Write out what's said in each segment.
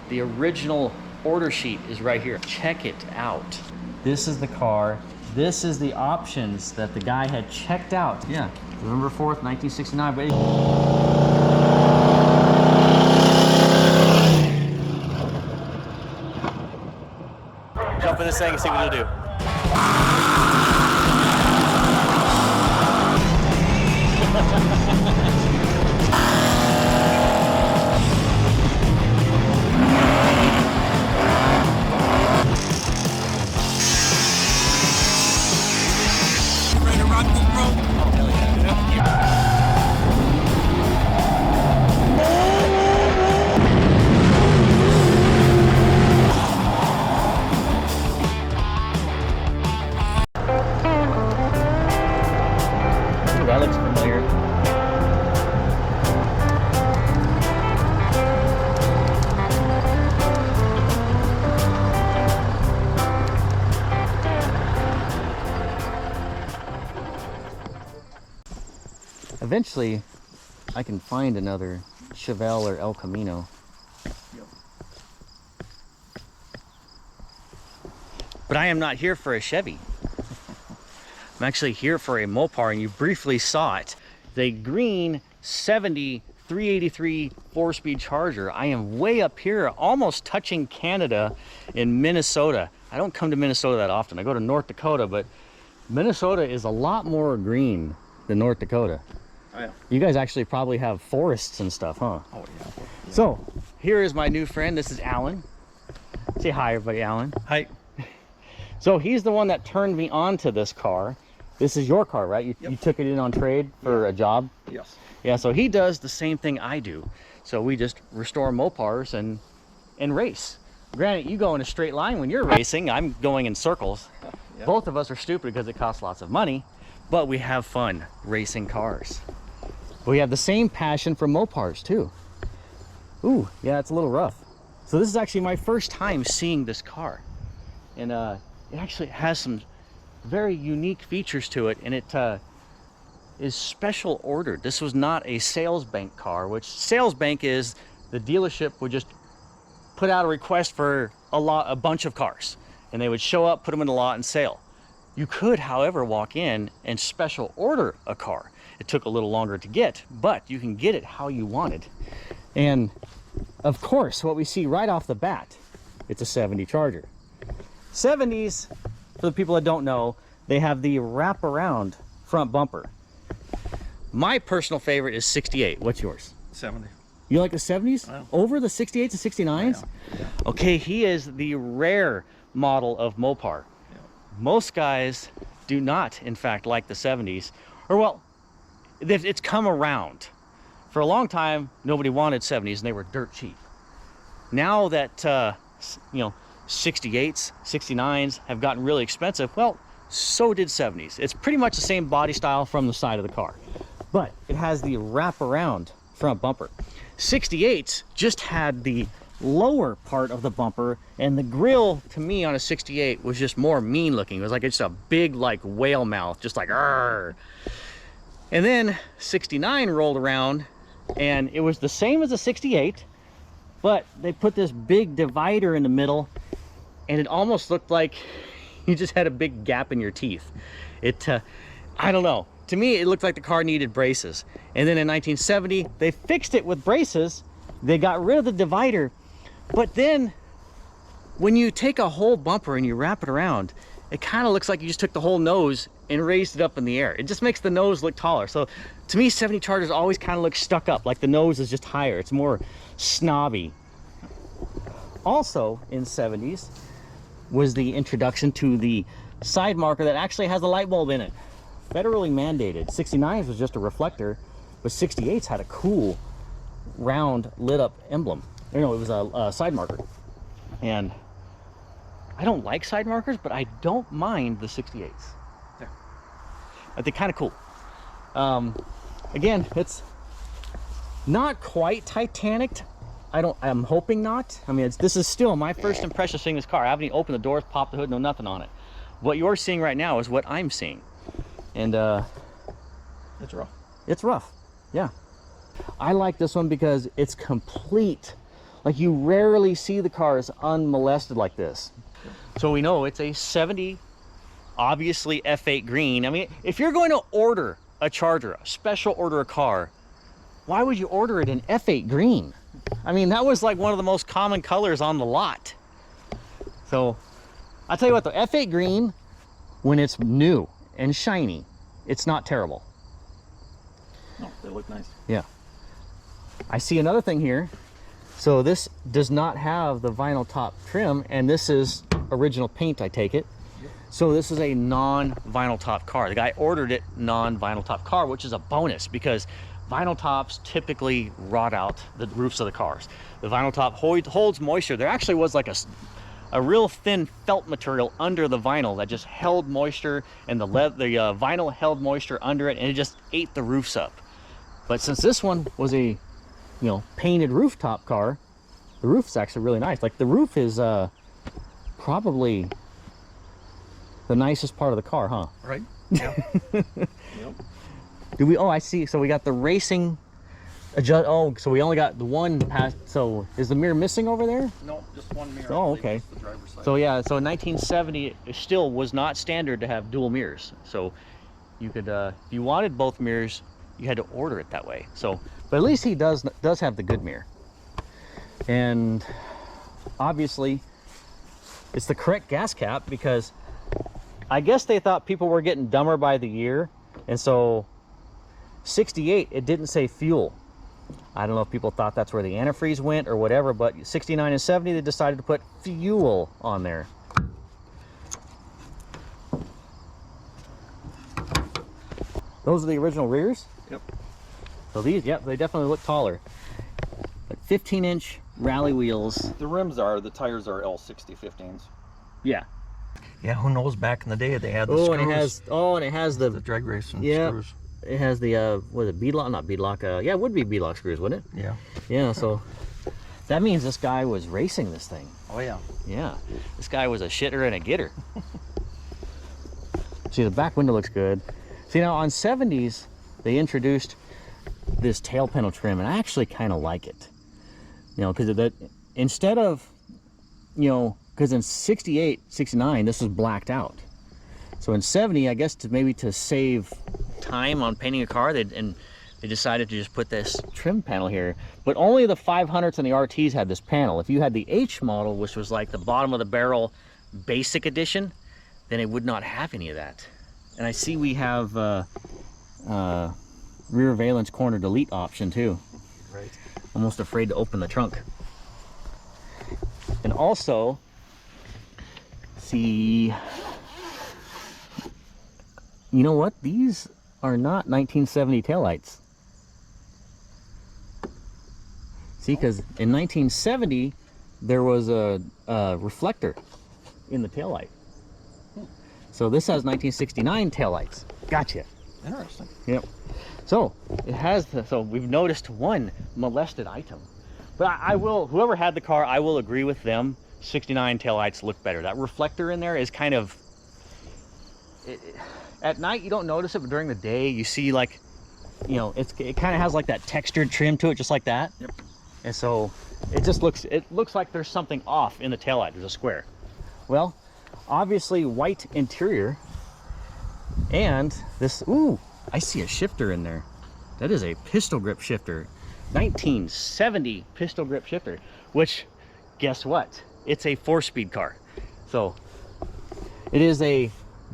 The original order sheet is right here. Check it out. This is the car. This is the options that the guy had checked out. Yeah, November 4th, 1969. But jump in this thing and see what it'll do. That looks familiar. Eventually, I can find another Chevelle or El Camino. But I am not here for a Chevy. I'm actually here for a Mopar, and you briefly saw it. The green 70 383 4-speed Charger. I am way up here, almost touching Canada in Minnesota. I don't come to Minnesota that often. I go to North Dakota, but Minnesota is a lot more green than North Dakota. Oh, yeah. You guys actually probably have forests and stuff, huh? Oh, yeah. So, here is my new friend. This is Alan. Say hi, everybody, Alan. Hi. So, he's the one that turned me on to this car. This is your car, right? You took it in on trade for a job? Yes. Yeah, so he does the same thing I do. So we just restore Mopars and race. Granted, you go in a straight line when you're racing. I'm going in circles. Yeah. Both of us are stupid because it costs lots of money, but we have fun racing cars. We have the same passion for Mopars too. Ooh, yeah, it's a little rough. So this is actually my first time seeing this car. And it actually has some very unique features to it, and it is special ordered. This was not a sales bank car, which sales bank is the dealership would just put out a request for a bunch of cars, and they would show up, put them in the lot, and sell. You could, however, walk in and special order a car. It took a little longer to get, but you can get it how you wanted. And of course, what we see right off the bat, it's a 70 Charger. 70s, for the people that don't know, they have the wraparound front bumper. My personal favorite is 68. What's yours? 70. You like the 70s? Wow. Over the 68s and 69s? Yeah. Okay, he is the rare model of Mopar. Yeah. Most guys do not, in fact, like the 70s. Or, well, it's come around. For a long time, nobody wanted 70s, and they were dirt cheap. Now that, 68s, 69s have gotten really expensive, well, so did 70s. It's pretty much the same body style from the side of the car, but it has the wraparound front bumper. 68s just had the lower part of the bumper, and the grill to me on a 68 was just more mean looking. It was like it's a big like whale mouth, just like arr. And then 69 rolled around, and it was the same as a 68, but they put this big divider in the middle, and it almost looked like you just had a big gap in your teeth. I don't know. To me, it looked like the car needed braces. And then in 1970, they fixed it with braces. They got rid of the divider. But then, when you take a whole bumper and you wrap it around, it kind of looks like you just took the whole nose and raised it up in the air. It just makes the nose look taller. So, to me, 70 Chargers always kind of look stuck up, like the nose is just higher. It's more snobby. Also, in 70s, was the introduction to the side marker that actually has a light bulb in it. Federally mandated. 69s was just a reflector, but 68s had a cool round lit up emblem. Or no, it was a side marker. And I don't like side markers, but I don't mind the 68s. Yeah. I think kind of cool. Again, it's not quite Titanic. I'm hoping not. I mean, this is still my first impression of seeing this car. I haven't even opened the doors, popped the hood, no nothing on it. What you're seeing right now is what I'm seeing. And It's rough. it's rough, yeah. I like this one because it's complete Like, you rarely see the cars unmolested like this. So we know it's a 70, obviously F8 green. I mean, if you're going to order a Charger, a special order a car, why would you order it in F8 green? I mean, that was like one of the most common colors on the lot. So I'll tell you what, the F8 green, when it's new and shiny, it's not terrible. No, they look nice. Yeah. I see another thing here. So this does not have the vinyl top trim, and this is original paint, I take it. Yep. So this is a non-vinyl top car. The guy ordered it non-vinyl top car, which is a bonus because vinyl tops typically rot out the roofs of the cars. The vinyl top holds moisture. There actually was like a real thin felt material under the vinyl that just held moisture, and the vinyl held moisture under it, and it just ate the roofs up. But since this one was a painted rooftop car, the roof's actually really nice. Like, the roof is probably the nicest part of the car, huh? Right. Yeah. Yep. Do we? Oh, I see. So we got the racing adjust. Oh, so we only got the one pass. So is the mirror missing over there? No, just one mirror. Oh, okay. The driver's side. So yeah, so in 1970 it still was not standard to have dual mirrors. So you could, if you wanted both mirrors, you had to order it that way. So, but at least he does have the good mirror. And obviously it's the correct gas cap, because I guess they thought people were getting dumber by the year, and so 68, it didn't say fuel. I don't know if people thought that's where the antifreeze went or whatever, but 69 and 70, they decided to put fuel on there. Those are the original rears? Yep. So these, yep, they definitely look taller. But 15-inch rally wheels. The tires are L60 15s. Yeah. Yeah, who knows, back in the day they had the Oh, screws. and it has the drag racing screws. It has the was it beadlock? Not beadlock. Yeah, it would be beadlock screws, wouldn't it? Yeah. Yeah. So that means this guy was racing this thing. Oh yeah. Yeah. This guy was a shitter and a getter. See, the back window looks good. See, now on 70s they introduced this tail panel trim, and I actually kind of like it. Because that instead of, because in 68, 69 this was blacked out. So in 70, I guess maybe to save time on painting a car, they decided to just put this trim panel here. But only the 500s and the RTs had this panel. If you had the H model, which was like the bottom of the barrel basic edition, then it would not have any of that. And I see we have rear valence corner delete option too. Right. Almost afraid to open the trunk. And also, see, you know what? These are not 1970 taillights. See, because in 1970, there was a reflector in the taillight. So this has 1969 taillights. Gotcha. Interesting. Yep. So it has, so we've noticed one molested item. But I will, whoever had the car, I will agree with them. 69 taillights look better. That reflector in there is kind of, at night you don't notice it, but during the day you see, like, it kind of has like that textured trim to it, just like that. Yep. And so it just looks like there's something off in the taillight. There's a square. Well, obviously white interior, and this, ooh, I see a shifter in there. That is a pistol grip shifter. 1970 pistol grip shifter, which, guess what? It's a 4-speed car. So it is a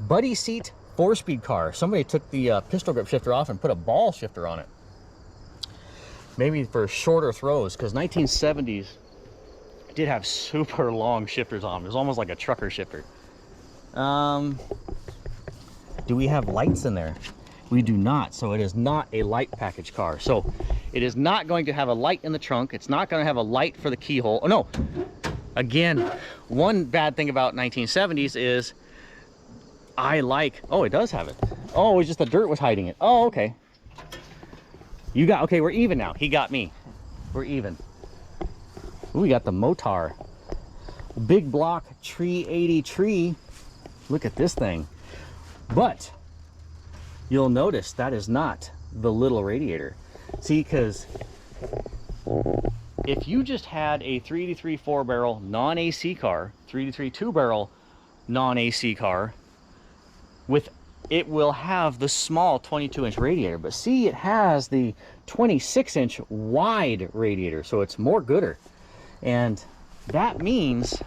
buddy seat 4-speed car. Somebody took the pistol grip shifter off and put a ball shifter on it. Maybe for shorter throws, because 1970s did have super long shifters on them. It was almost like a trucker shifter. Do we have lights in there? We do not. So it is not a light package car. So it is not going to have a light in the trunk. It's not going to have a light for the keyhole. Oh no, again, one bad thing about 1970s is oh, it does have it. Oh, it's just the dirt was hiding it. Oh, okay. Okay, we're even now. He got me. We're even. Ooh, we got the Motar. Big block tree 80 tree. Look at this thing. But you'll notice that is not the little radiator. See, because if you just had a 383 4-barrel non-AC car, 383 2-barrel non-AC car, with it will have the small 22-inch radiator, but see, it has the 26-inch wide radiator, so it's more gooder. And that means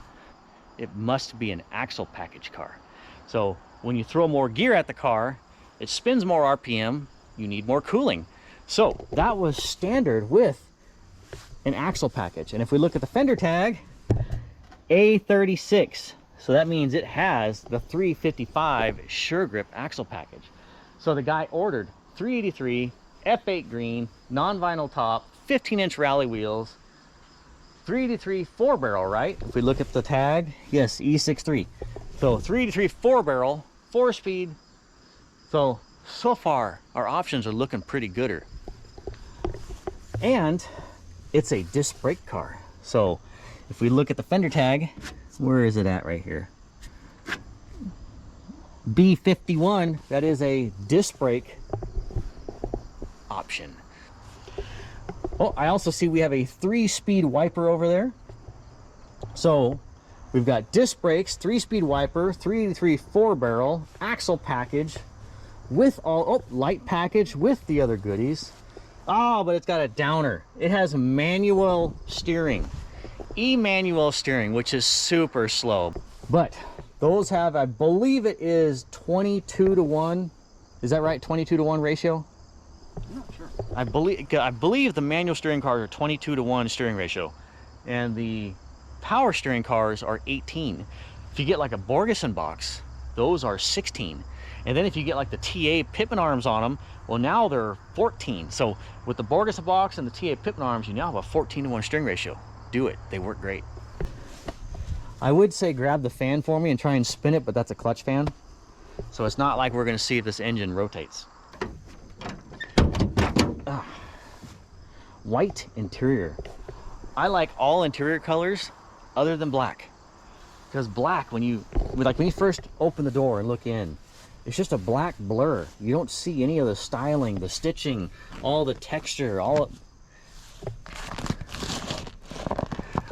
it must be an axle package car. So when you throw more gear at the car, it spins more RPM, you need more cooling. So that was standard with an axle package. And if we look at the fender tag, A36. So that means it has the 355 Sure Grip axle package. So the guy ordered 383 F8 green, non-vinyl top, 15-inch rally wheels, 383 4-barrel, right? If we look at the tag, yes, E63. So 383 4-barrel, 4-speed. So far, our options are looking pretty gooder. And it's a disc brake car. So if we look at the fender tag, where is it at right here? B51, that is a disc brake option. Oh, I also see we have a 3-speed wiper over there. So we've got disc brakes, 3-speed wiper, 383 4-barrel, axle package with all, light package with the other goodies. Oh, but it's got a downer. It has manual steering. E-manual steering, which is super slow. But those have, I believe it is 22-to-1. Is that right? 22-to-1 ratio? I'm not sure. I believe the manual steering cars are 22-to-1 steering ratio, and the power steering cars are 18. If you get like a Borgeson box, those are 16. And then if you get like the TA Pitman arms on them, well, now they're 14. So with the Borgeson box and the TA Pitman arms, you now have a 14-to-1 steering ratio. Do it. They work great. I would say grab the fan for me and try and spin it, but that's a clutch fan. So it's not like we're going to see if this engine rotates. White interior. I like all interior colors other than black, because black, when you first open the door and look in, it's just a black blur. You don't see any of the styling, the stitching, all the texture, all.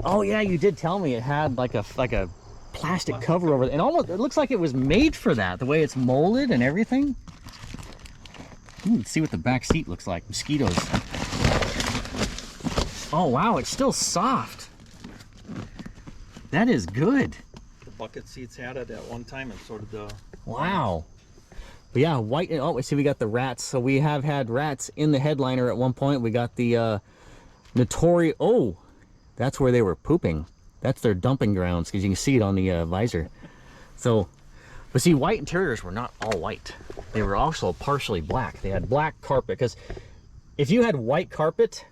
Oh yeah, you did tell me it had like a plastic cover over it, and almost it looks like it was made for that, the way it's molded and everything. Let's see what the back seat looks like. Mosquitoes. Oh wow, it's still soft. That is good. The bucket seats had it at one time, and so did the. Wow. But yeah, white. Oh, see, we got the rats. So we have had rats in the headliner at one point. We got the Notori. Oh, that's where they were pooping. That's their dumping grounds, because you can see it on the visor. So, but see, white interiors were not all white. They were also partially black. They had black carpet, because if you had white carpet,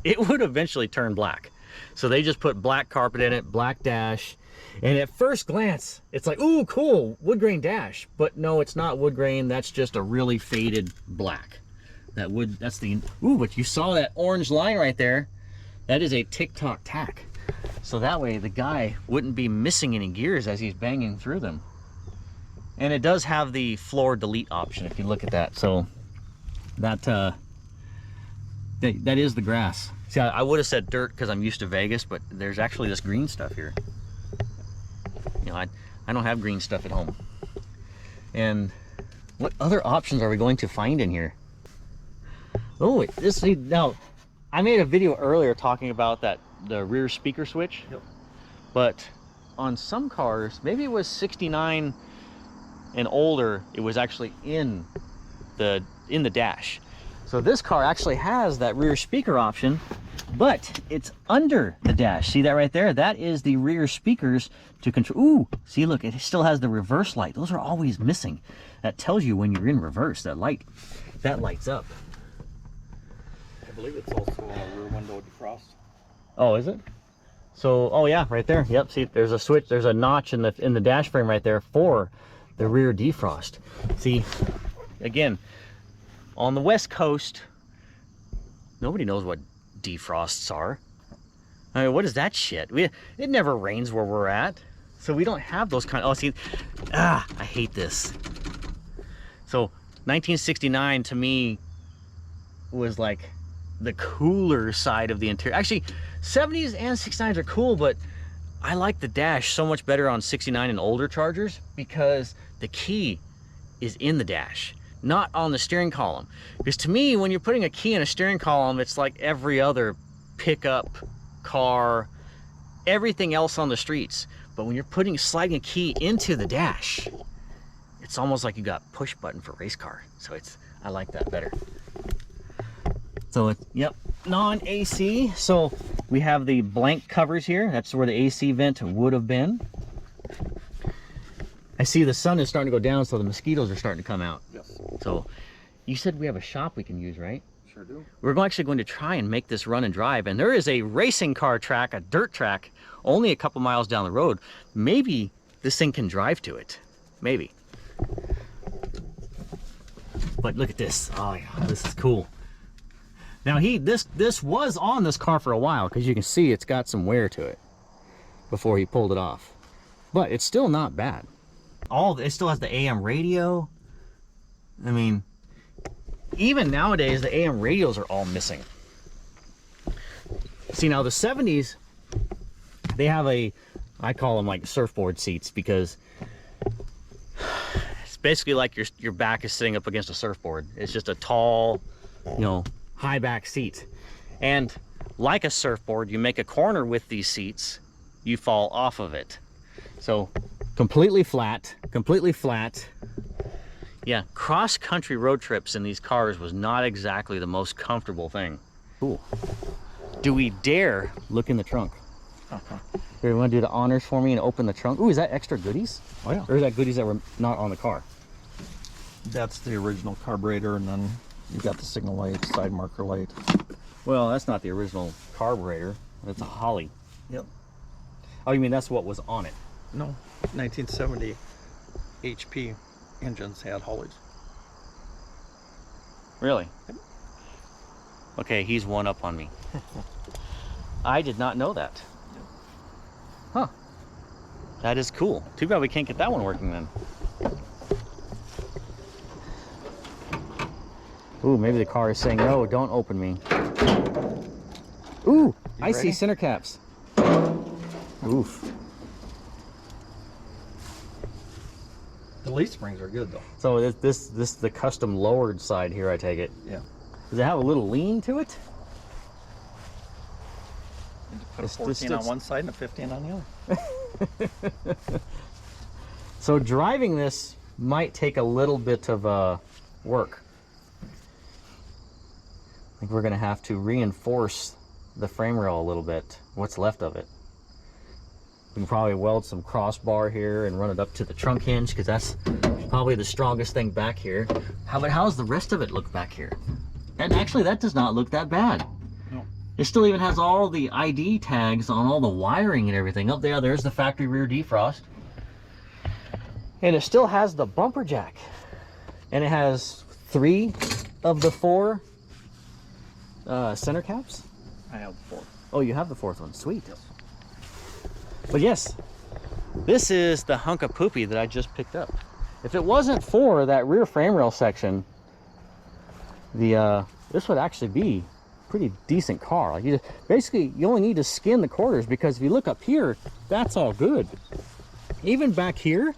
it would eventually turn black. So they just put black carpet in it, black dash. And at first glance, it's like, ooh, cool, wood grain dash. But no, it's not wood grain. That's just a really faded black. That's the, ooh, but you saw that orange line right there. That is a tick-tock tack. So that way the guy wouldn't be missing any gears as he's banging through them. And it does have the floor delete option if you look at that. So that is the grass. See, I would have said dirt because I'm used to Vegas, but there's actually this green stuff here. You know, I don't have green stuff at home. And what other options are we going to find in here? Oh, now, I made a video earlier talking about the rear speaker switch. Yep. But on some cars, maybe it was 69 and older, it was actually in the dash. So this car actually has that rear speaker option, but it's under the dash. See that right there? That is the rear speakers to control. Ooh, see, look, it still has the reverse light. Those are always missing. That tells you when you're in reverse, that lights up. I believe it's also a rear window defrost. Oh, is it? So, oh yeah, right there. Yep, see, there's a switch, there's a notch in the dash frame right there for the rear defrost. See, again, on the West Coast, nobody knows what defrosts are. I mean, what is that shit? It never rains where we're at, so we don't have those kind of, oh, see, I hate this. So 1969 to me was like the cooler side of the interior. Actually, 70s and 69s are cool, but I like the dash so much better on 69 and older Chargers because the key is in the dash, not on the steering column. Because to me, when you're putting a key in a steering column, it's like every other pickup car, everything else on the streets. But when you're sliding a key into the dash, it's almost like you got push button for race car. So I like that better. So yep, non-AC. So we have the blank covers here. That's where the AC vent would have been. I see the sun is starting to go down, so the mosquitoes are starting to come out. Yes. So you said we have a shop we can use, right? Sure do. We're actually going to try and make this run and drive, and there is a racing car track, a dirt track, only a couple miles down the road. Maybe this thing can drive to it. Maybe. But look at this. Oh yeah, this is cool. Now this was on this car for a while, because you can see it's got some wear to it before he pulled it off. But it's still not bad. It still has the AM radio. I mean, even nowadays the AM radios are all missing. See, now the 70s, they have I call them like surfboard seats, because it's basically like your back is sitting up against a surfboard. It's just a tall, high back seat. And like a surfboard, you make a corner with these seats, you fall off of it. So completely flat. Yeah, cross-country road trips in these cars was not exactly the most comfortable thing. Cool. Do we dare look in the trunk? Here, you want to do the honors for me and open the trunk? Ooh, is that extra goodies? Oh yeah. Or is that goodies that were not on the car? That's the original carburetor, and then you've got the signal light, side marker light. Well, that's not the original carburetor. That's a Holly. Yep. Oh, you mean that's what was on it? No, 1970 HP engines had Hollies. Really? Okay, he's one up on me. I did not know that. Huh. That is cool. Too bad we can't get that one working then. Ooh, maybe the car is saying, no, don't open me. Ooh, I see center caps. Oof. The leaf springs are good though. So this the custom lowered side here, I take it. Yeah. Does it have a little lean to it? And to put a 14 on one side and a 15 on the other. So driving this might take a little bit of work. I think we're gonna have to reinforce the frame rail a little bit, what's left of it. We can probably weld some crossbar here and run it up to the trunk hinge, because that's probably the strongest thing back here. How's the rest of it look back here? And actually, that does not look that bad. No. It still even has all the ID tags on all the wiring and everything. Up there's the factory rear defrost. And it still has the bumper jack. And it has 3 of the 4 center caps. I have 4. Oh, you have the 4th one. Sweet. Yes. But yes, this is the hunk of poopy that I just picked up. If it wasn't for that rear frame rail section, this would actually be a pretty decent car. Like basically, you only need to skin the quarters, because if you look up here, that's all good. Even back here,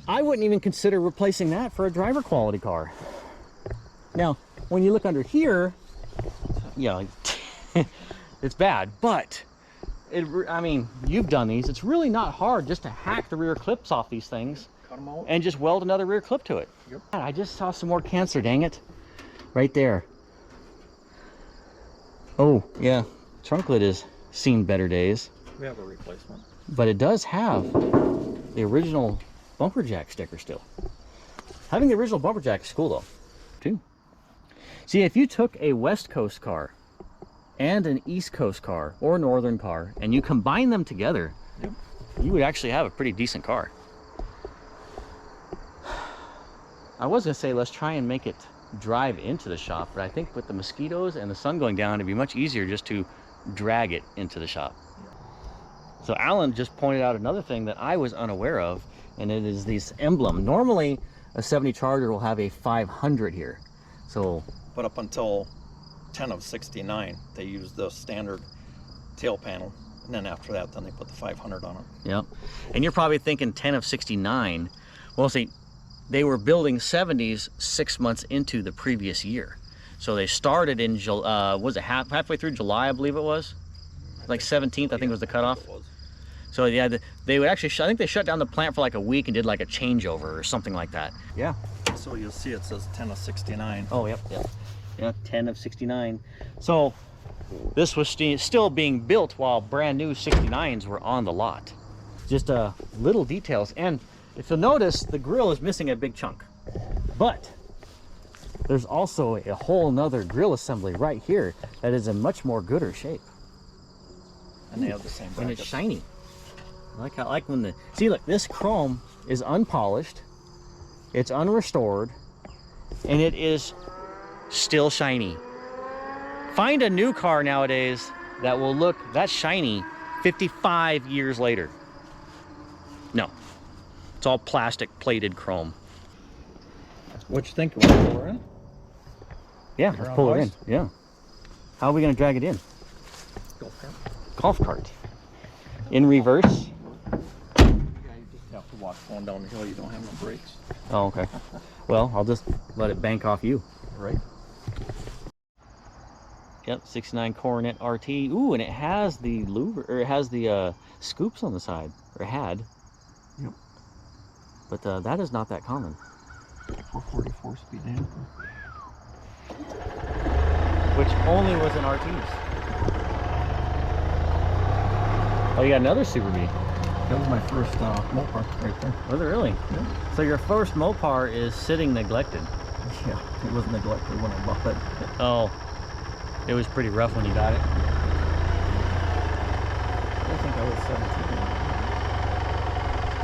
I wouldn't even consider replacing that for a driver quality car. Now, when you look under here, it's bad, but I mean, you've done these. It's really not hard just to hack the rear clips off these things. Cut them out. And just weld another rear clip to it. Yep. I just saw some more cancer, dang it. Right there. Oh, yeah. Trunk lid has seen better days. We have a replacement. But it does have the original bumper jack sticker still. Having the original bumper jack is cool though, too. See, if you took a West Coast car and an East Coast car or Northern car and you combine them together, yep, you would actually have a pretty decent car. I was gonna say let's try and make it drive into the shop, but I think with the mosquitoes and the sun going down, it'd be much easier just to drag it into the shop. Yeah. So Alan just pointed out another thing that I was unaware of, and it is this emblem. Normally a 70 Charger will have a 500 here. So, but up until 10 of 69, they used the standard tail panel. And then after that, then they put the 500 on it. Yep. And you're probably thinking 10 of 69. Well, see, they were building 70s 6 months into the previous year. So they started in, was it halfway through July, I believe it was? Like 17th, I think was the cutoff. So yeah, they would actually, I think they shut down the plant for like a week and did like a changeover or something like that. Yeah. So you'll see it says 10 of 69. Oh, yep, yep. Yeah, 10 of 69. So this was still being built while brand new 69s were on the lot. Just little details. And if you'll notice, the grill is missing a big chunk. But there's also a whole nother grill assembly right here that is in much more gooder shape. And they have the same brackets. And it's shiny. I like when the, see look, this chrome is unpolished, it's unrestored, and it is still shiny. Find a new car nowadays that will look that shiny 55 years later. No, it's all plastic plated chrome. What you think? Want to pull her in? Yeah, let's pull it in. Yeah. How are we gonna drag it in? Golf cart. Golf cart. In reverse. Yeah, you just have to walk going down the hill. You don't have no brakes. Oh, okay. Well, I'll just let it bank off you. Right. Yep, 69 Coronet RT. Ooh, and it has the louver, or it has the scoops on the side, or had. Yep. But that is not that common. 444 speed damper. Which only was in RTs. Oh, you got another Super B. That was my first Mopar right there. Was it really? Yeah. So your first Mopar is sitting neglected. Yeah, it was neglected when I bought it. Oh, it was pretty rough when you got it. I think I was 17. A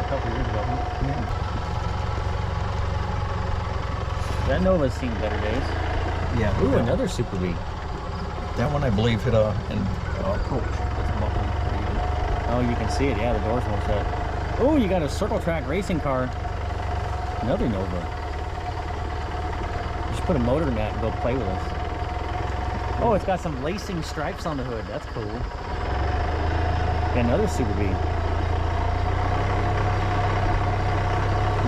couple years ago. Huh? Yeah. That Nova's seen better days. Yeah. Ooh, another Super B. That one I believe hit a approach. Oh, you can see it. Yeah, the doors won't shut. Oh, you got a circle track racing car. Another Nova. Just put a motor mat and go play with us. Oh, it's got some lacing stripes on the hood. That's cool. Got another Super B.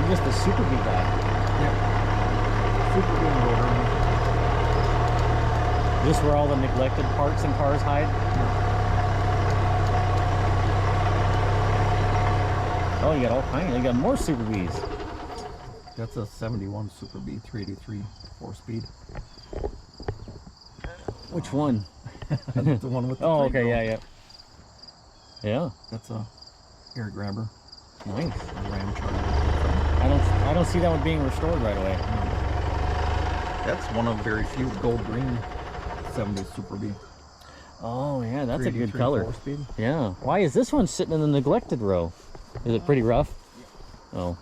You're just a Super B guy. Yep. Super B motor. Is this where all the neglected parts and cars hide? Yeah. Oh, you got all kinds. You got more Super Bs. That's a 71 Super B 383 4-speed. Which one? That's the one with the Oh, three okay, girl. yeah. Yeah. That's a air grabber. Nice. A Ram Charger. I don't see that one being restored right away. That's one of very few gold green 70 Super B. Oh yeah, that's a good color. 4-speed. Yeah. Why is this one sitting in the neglected row? Is it pretty rough? Yeah. Oh.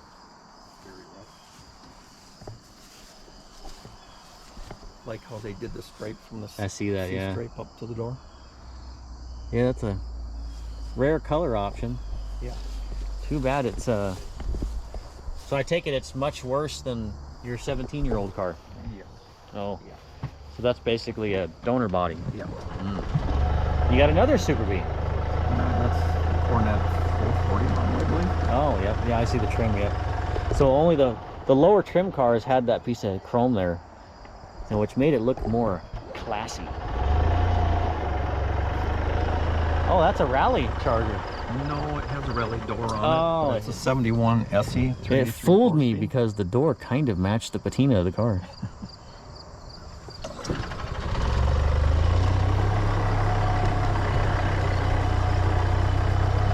Like how they did the stripe from the I see that, yeah. stripe up to the door. Yeah, that's a rare color option. Yeah. Too bad it's So I take it it's much worse than your 17-year-old car. Yeah. Oh. Yeah. So that's basically a donor body. Yeah. Mm. You got another Super B. That's Coronet 441, I believe. Oh, yep. Yeah, I see the trim, yep. So only the lower trim cars had that piece of chrome there, which made it look more classy. Oh, that's a rally Charger. No, it has a rally door on Oh, it. It's a 71 SE. It fooled me because the door kind of matched the patina of the car.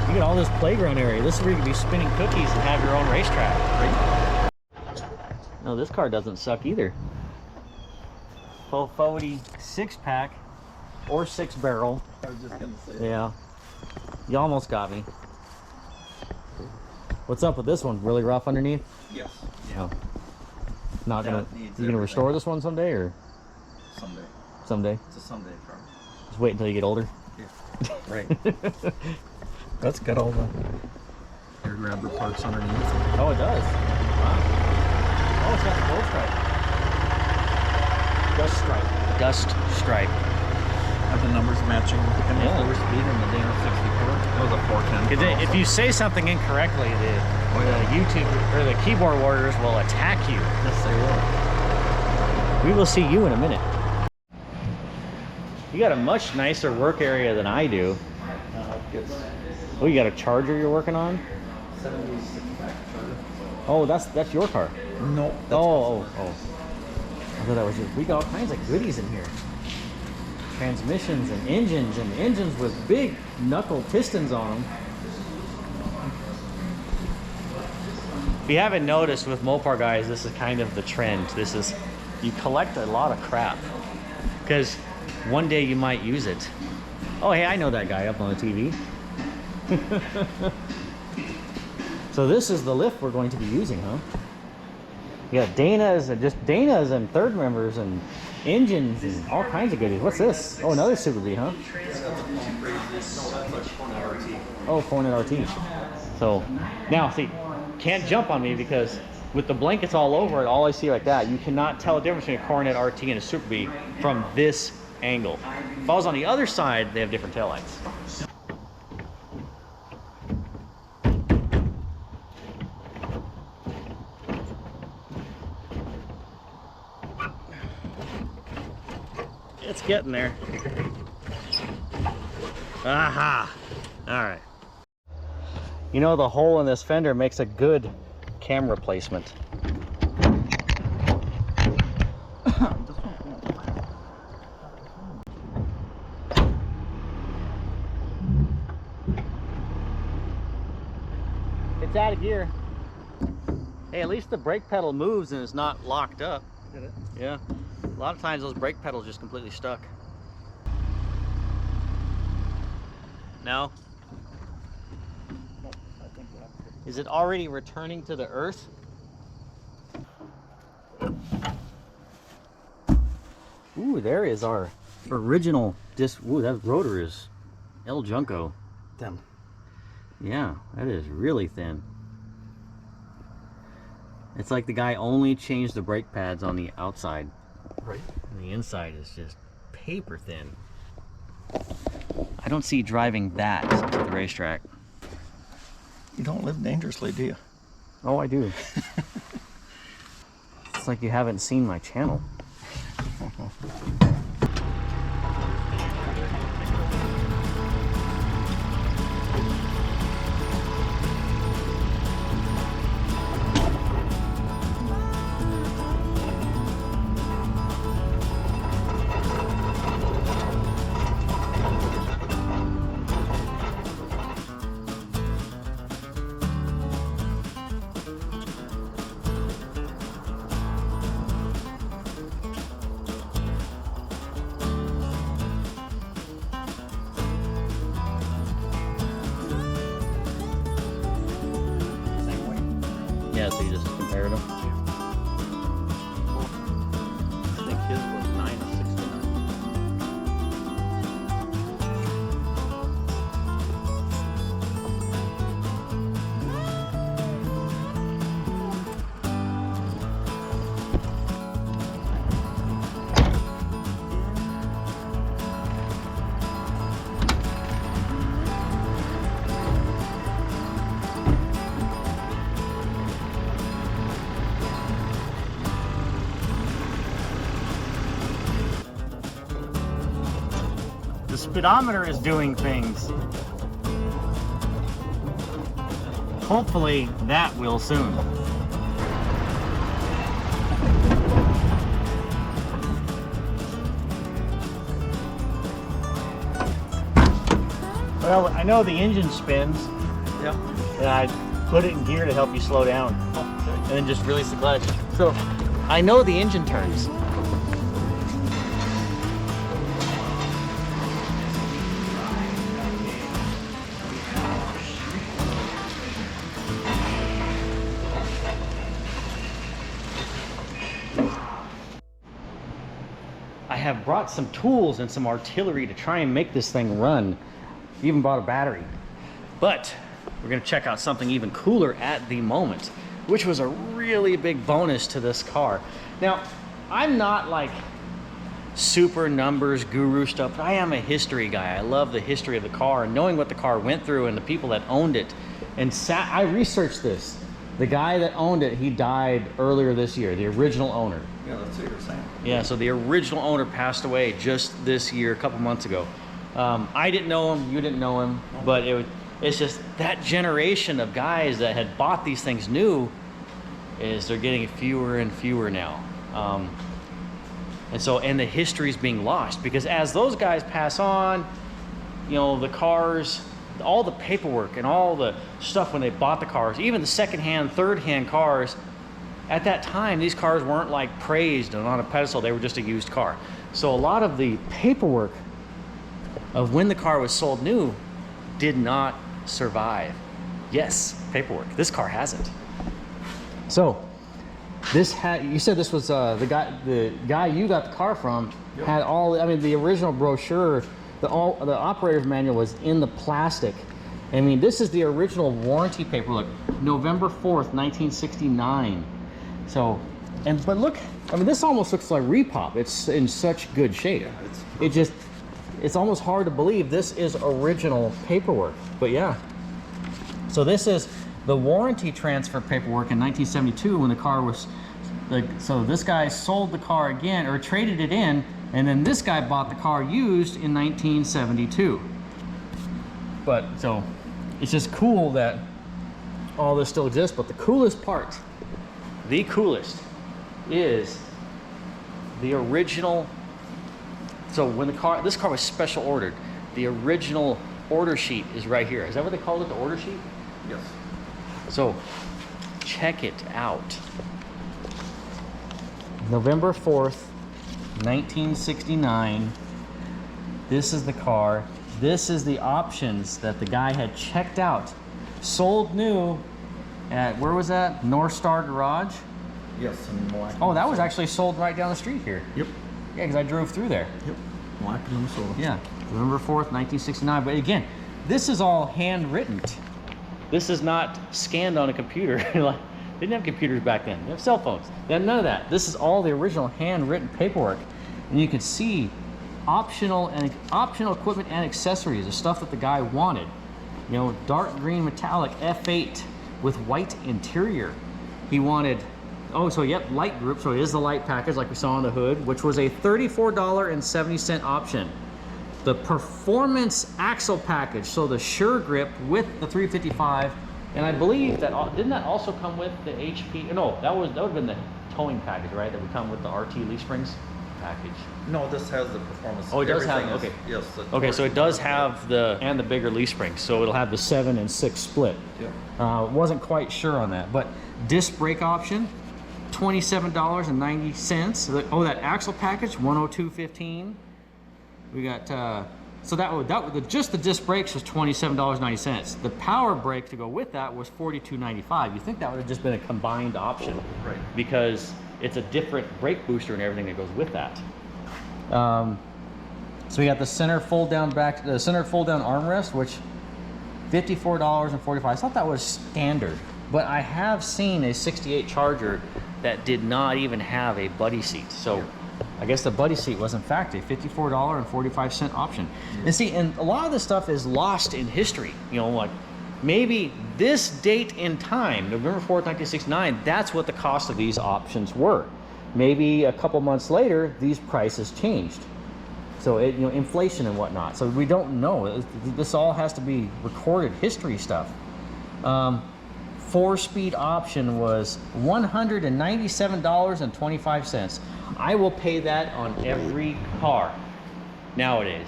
You got all this playground area. This is where you can be spinning cookies and have your own racetrack. Right? No, this car doesn't suck either. 1240 6-pack or 6-barrel. I was just gonna say. Yeah. You almost got me. What's up with this one? Really rough underneath? Yes. Oh. Not Yeah, gonna. it needs You gonna everything. restore this one someday or Someday. someday? It's a someday car. Just wait until you get older. Yeah. Right. That's got all the air grabber parts underneath. Oh, it does. Wow. Oh, it's got the gold stripe. Dust stripe. Dust stripe. Have the numbers matching with the controller speed and the Dana 64. That was a 410. If you say something incorrectly, the YouTube or the keyboard warriors will attack you. Yes, they will. We will see you in a minute. You got a much nicer work area than I do. Oh, you got a Charger you're working on? 76 pack Charger. Oh, that's your car. No. Oh. I thought that was yours. We got all kinds of goodies in here. Transmissions and engines with big knuckle pistons on them. If you haven't noticed with Mopar guys, this is kind of the trend. This is, you collect a lot of crap because one day you might use it. Oh, hey, I know that guy up on the TV. So this is the lift we're going to be using, huh? You got Dana's and just Dana's and third members and engines and all kinds of goodies. What's this? Oh, another Super B, huh? Oh, 400 RT. So now, see, can't jump on me because with the blankets all over it, all I see like that, you cannot tell the difference between a Coronet RT and a Super B from this angle. If I was on the other side, they have different taillights. It's getting there. Aha! All right. You know, the hole in this fender makes a good camera placement. It's out of gear. Hey, at least the brake pedal moves and it's not locked up. Did it? Yeah. A lot of times those brake pedals just completely stuck. No? Is it already returning to the earth? Ooh, there is our original disc. Ooh, that rotor is El Junko. Thin. Yeah, that is really thin. It's like the guy only changed the brake pads on the outside. Right. And the inside is just paper thin. I don't see driving that to the racetrack. You don't live dangerously, do you? Oh, I do. It's like you haven't seen my channel. Yeah, so you just compared them. I think his was 969. The speedometer is doing things. Hopefully that will soon. Well, I know the engine spins. Yeah. And I put it in gear to help you slow down. And then just release the clutch. So I know the engine turns. I have brought some tools and some artillery to try and make this thing run. Even bought a battery. But we're gonna check out something even cooler at the moment, which was a really big bonus to this car. Now, I'm not like super numbers guru stuff, but I am a history guy. I love the history of the car and knowing what the car went through and the people that owned it. And I researched this. The guy that owned it, he died earlier this year, the original owner. Yeah, that's what you're saying. Yeah, so the original owner passed away just this year, a couple months ago. I didn't know him, you didn't know him, but it's just that generation of guys that had bought these things new they're getting fewer and fewer now. And the history's being lost because as those guys pass on, you know, the cars, all the paperwork and all the stuff when they bought the cars, even the secondhand, third-hand cars, at that time, these cars weren't like praised and on a pedestal, they were just a used car. So a lot of the paperwork of when the car was sold new did not survive. Yes, paperwork. This car hasn't. So you said this was the guy you got the car from. Yep. Had all, I mean, the original brochure, the operator's manual was in the plastic. I mean, this is the original warranty paperwork, November 4th, 1969. So, but look, I mean, this almost looks like repop. It's in such good shape. Yeah, it's almost hard to believe this is original paperwork, but yeah. So this is the warranty transfer paperwork in 1972 when the car was, so this guy sold the car again, or traded it in, and then this guy bought the car used in 1972. But, so, it's just cool that all this still exists, but the coolest part, the coolest, is the original, so when this car was special ordered, the original order sheet is right here. Is that what they called it, the order sheet? Yes. So, check it out. November 4th, 1969. This is the car. This is the options that the guy had checked out. Sold new at, where was that? North Star Garage? Yes, in Milwaukee. Oh, that was actually sold right down the street here. Yep. Yeah, because I drove through there. Yep. Milwaukee, Minnesota. Yeah, November 4th, 1969. But again, this is all handwritten. This is not scanned on a computer. Like, they didn't have computers back then. They have cell phones. They had none of that. This is all the original handwritten paperwork. And you can see optional equipment and accessories, the stuff that the guy wanted. You know, dark green metallic F8 with white interior. He wanted, oh, so yep, light group. So it is the light package like we saw on the hood, which was a $34.70 option. The performance axle package, so the Sure Grip with the 355, and I believe that didn't that also come with the HP? No, that would have been the towing package, right? That would come with the RT leaf springs package. No, this has the performance. Oh, it does have, okay. Yes. Okay, so it does have the bigger leaf springs, so it'll have the 7 and 6 split. Yeah. Wasn't quite sure on that, but disc brake option, $27.90. Oh, that axle package, $102.15. We got, just the disc brakes was $27.90. The power brake to go with that was $42.95. You think that would have just been a combined option, right? Because it's a different brake booster and everything that goes with that. So we got the center fold down armrest, which $54.45. I thought that was standard, but I have seen a 68 Charger that did not even have a buddy seat. So. Yeah. I guess the buddy seat was in fact a $54.45 option. And see, and a lot of this stuff is lost in history. You know, like maybe this date in time, November 4th, 1969, that's what the cost of these options were. Maybe a couple months later, these prices changed. So, you know, inflation and whatnot. So we don't know. This all has to be recorded history stuff. 4-speed option was $197.25. I will pay that on every car nowadays.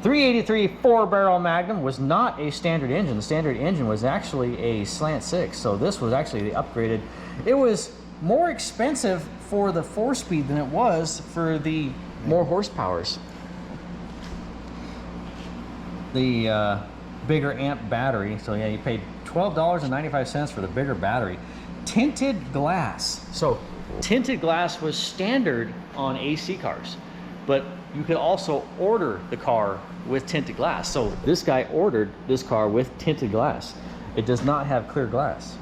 383 4-barrel Magnum was not a standard engine. The standard engine was actually a slant 6, so this was actually the upgraded. It was more expensive for the 4-speed than it was for the more horsepowers. The bigger amp battery, so yeah, you paid $12.95 for the bigger battery. Tinted glass. So tinted glass was standard on AC cars, but you could also order the car with tinted glass. So this guy ordered this car with tinted glass. It does not have clear glass.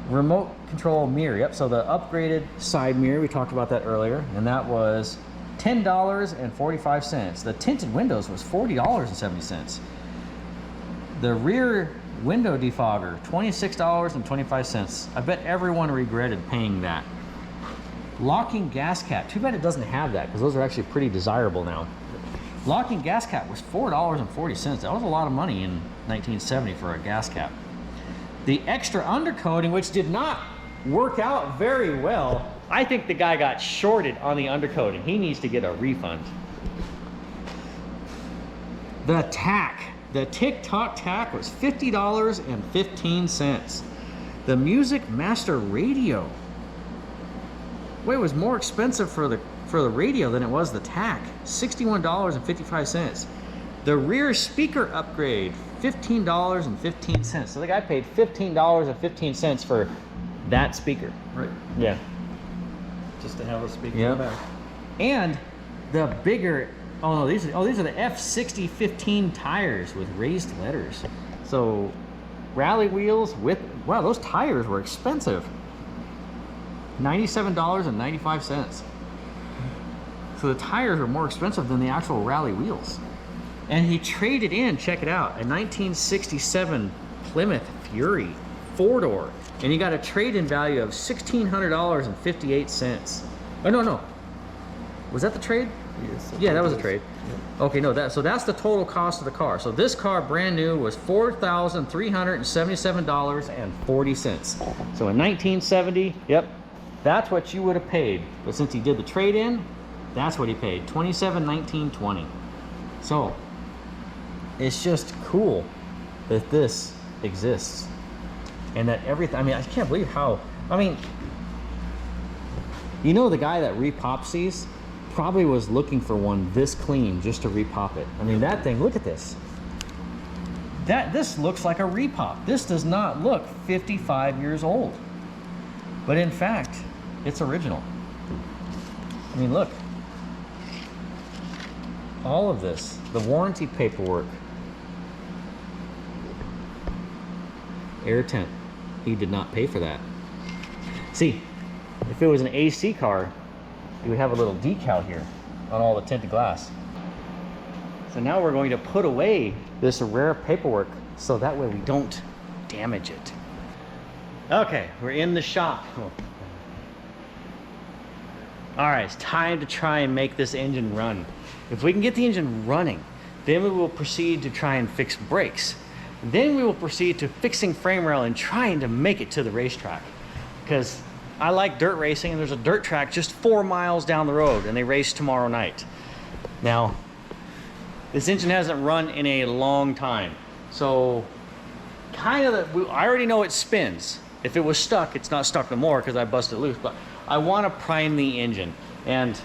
remote control mirror. Yep, so the upgraded side mirror, we talked about that earlier, and that was $10.45. The tinted windows was $40.70. The rear window defogger, $26.25. I bet everyone regretted paying that. Locking gas cap, too bad it doesn't have that, because those are actually pretty desirable now. Locking gas cap was $4.40. That was a lot of money in 1970 for a gas cap. The extra undercoating, which did not work out very well. I think the guy got shorted on the undercoating. He needs to get a refund. The tack, the TikTok tack was $50.15. The Music Master radio. Wait, it was more expensive for the radio than it was the tack. $61.55. The rear speaker upgrade, $15.15. So the guy paid $15.15 for that speaker. Right. Yeah. Just to have a speaker Yep. in the back. And the bigger, oh no, these are the F6015 tires with raised letters. So rally wheels with, wow, those tires were expensive. $97.95. So the tires were more expensive than the actual rally wheels. And he traded in, check it out, a 1967 Plymouth Fury 4-door. And he got a trade-in value of $1,600.58. Oh, no. Was that the trade? Yes, Yeah, that was a trade. Okay, no, so that's the total cost of the car. So this car, brand new, was $4,377.40. So in 1970, yep, that's what you would have paid. But since he did the trade-in, that's what he paid, $27,1920. So it's just cool that this exists. And that everything, I mean, I can't believe how, I mean, you know, the guy that repops these probably was looking for one this clean just to repop it. I mean, that thing, look at this. This looks like a repop. This does not look 55 years old. But in fact, it's original. I mean, look. All of this, the warranty paperwork. Air tent. He did not pay for that. See, if it was an AC car, you would have a little decal here on all the tinted glass. So now we're going to put away this rare paperwork so that way we don't damage it. Okay, we're in the shop. All right, it's time to try and make this engine run. If we can get the engine running, then we will proceed to try and fix brakes. Then we will proceed to fixing frame rail and trying to make it to the racetrack. Because I like dirt racing, and there's a dirt track just 4 miles down the road, and they race tomorrow night. Now, this engine hasn't run in a long time. So, I already know it spins. If it was stuck, it's not stuck no more because I busted it loose, but I want to prime the engine. And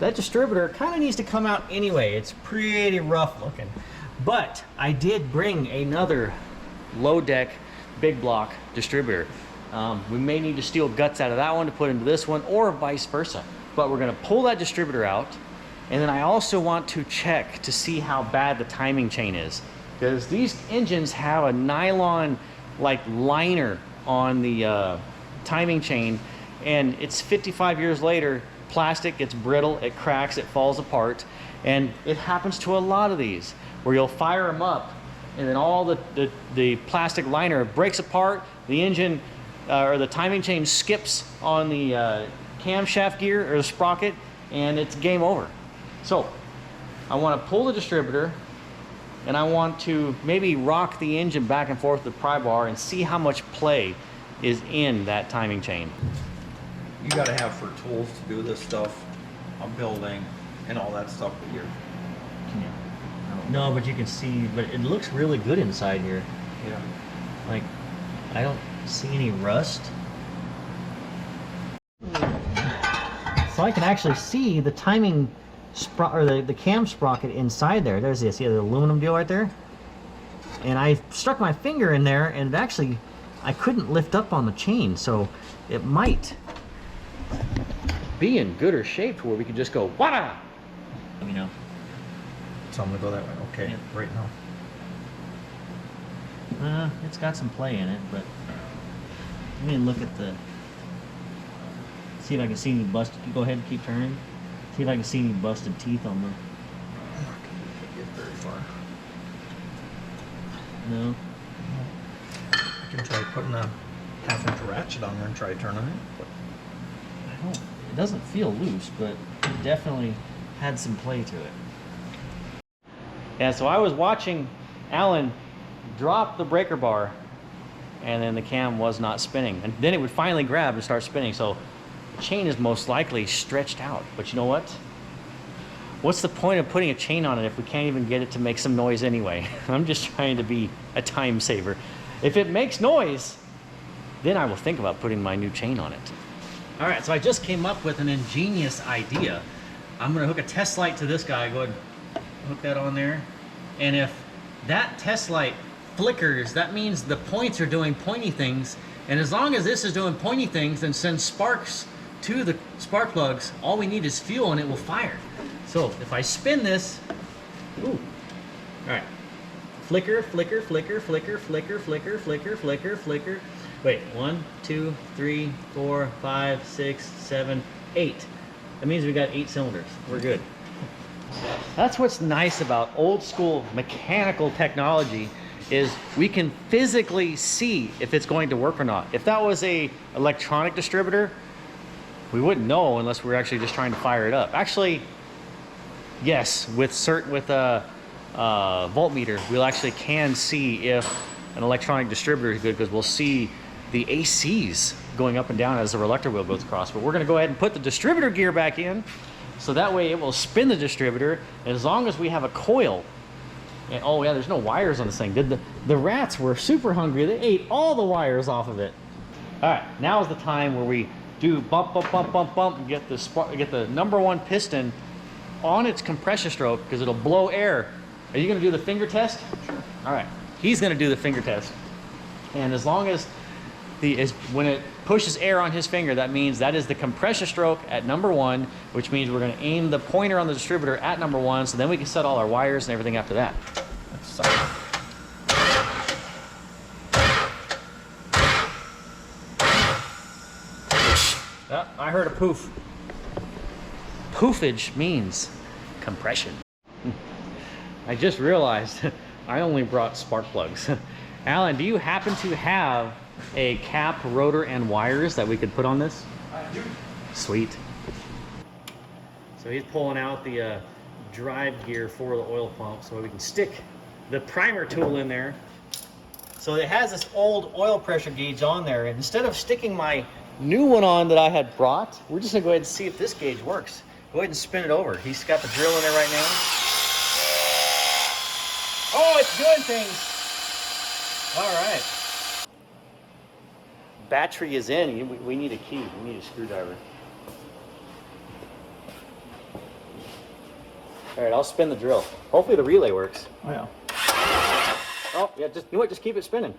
that distributor kind of needs to come out anyway. It's pretty rough looking. But I did bring another low deck, big block distributor. We may need to steal guts out of that one to put into this one, or vice versa. But we're gonna pull that distributor out. And then I also want to check to see how bad the timing chain is. Because these engines have a nylon like liner on the timing chain, and it's 55 years later, plastic gets brittle, it cracks, it falls apart. And it happens to a lot of these, where you'll fire them up and then all the plastic liner breaks apart, the engine or the timing chain skips on the camshaft gear or the sprocket, and it's game over. So I want to pull the distributor, and I want to maybe rock the engine back and forth with the pry bar and see how much play is in that timing chain. You got to have for tools to do this stuff, a building, and all that stuff. Here, can you? No, but you can see, but it looks really good inside here. Yeah. Like, I don't see any rust. So I can actually see the timing the cam sprocket inside there. There's this, the aluminum deal right there. And I struck my finger in there, and it actually, I couldn't lift up on the chain, so it might be in gooder shape where we can just go, wada! You know. So I'm gonna go that way. Okay, Yeah. right now. It's got some play in it, but Let me look at the, see if I can see any busted, go ahead and keep turning. See if I can see any busted teeth on them. I'm not gonna get very far. No? I can try putting a 1/2 inch ratchet on there and try turning it. I don't, it doesn't feel loose, but it definitely had some play to it. Yeah, so I was watching Alan drop the breaker bar, and then the cam was not spinning. And then it would finally grab and start spinning, so the chain is most likely stretched out. But you know what? What's the point of putting a chain on it if we can't even get it to make some noise anyway? I'm just trying to be a time saver. If it makes noise, then I will think about putting my new chain on it. All right, so I just came up with an ingenious idea. I'm gonna hook a test light to this guy. Go ahead and hook that on there. And if that test light flickers, that means the points are doing pointy things. And as long as this is doing pointy things and sends sparks to the spark plugs, all we need is fuel and it will fire. So if I spin this, ooh, all right. Flicker, flicker, flicker, flicker, flicker, flicker, flicker, flicker, flicker. Wait, 1, 2, 3, 4, 5, 6, 7, 8. That means we got 8 cylinders. We're good. That's what's nice about old school mechanical technology, is we can physically see if it's going to work or not. If that was a electronic distributor, we wouldn't know unless we were actually just trying to fire it up. Actually, yes, with a voltmeter, we'll actually can see if an electronic distributor is good, because we'll see the ACs going up and down as the reluctor wheel goes across. But we're going to go ahead and put the distributor gear back in, so that way it will spin the distributor as long as we have a coil. And oh yeah, there's no wires on this thing. The rats were super hungry. They ate all the wires off of it. All right, now is the time where we do bump, bump, bump, bump, bump, and get the #1 piston on its compression stroke, because it'll blow air. Are you going to do the finger test? Sure. All right, he's going to do the finger test. And as long as when it pushes air on his finger, that means that is the compression stroke at #1, which means we're going to aim the pointer on the distributor at #1, so then we can set all our wires and everything after that. That's solid. Yeah, I heard a poof. Poofage means compression. I just realized I only brought spark plugs. Alan, do you happen to have a cap, rotor, and wires that we could put on this? I do. Sweet. So he's pulling out the drive gear for the oil pump so we can stick the primer tool in there. So it has this old oil pressure gauge on there, and instead of sticking my new one on that I had brought, we're just gonna go ahead and see if this gauge works. Go ahead and spin it over. He's got the drill in there right now. Oh, it's doing things. All right. Battery is in. We need a key. We need a screwdriver. All right, I'll spin the drill. Hopefully the relay works. Oh yeah. Oh yeah, just, you know what? Just keep it spinning.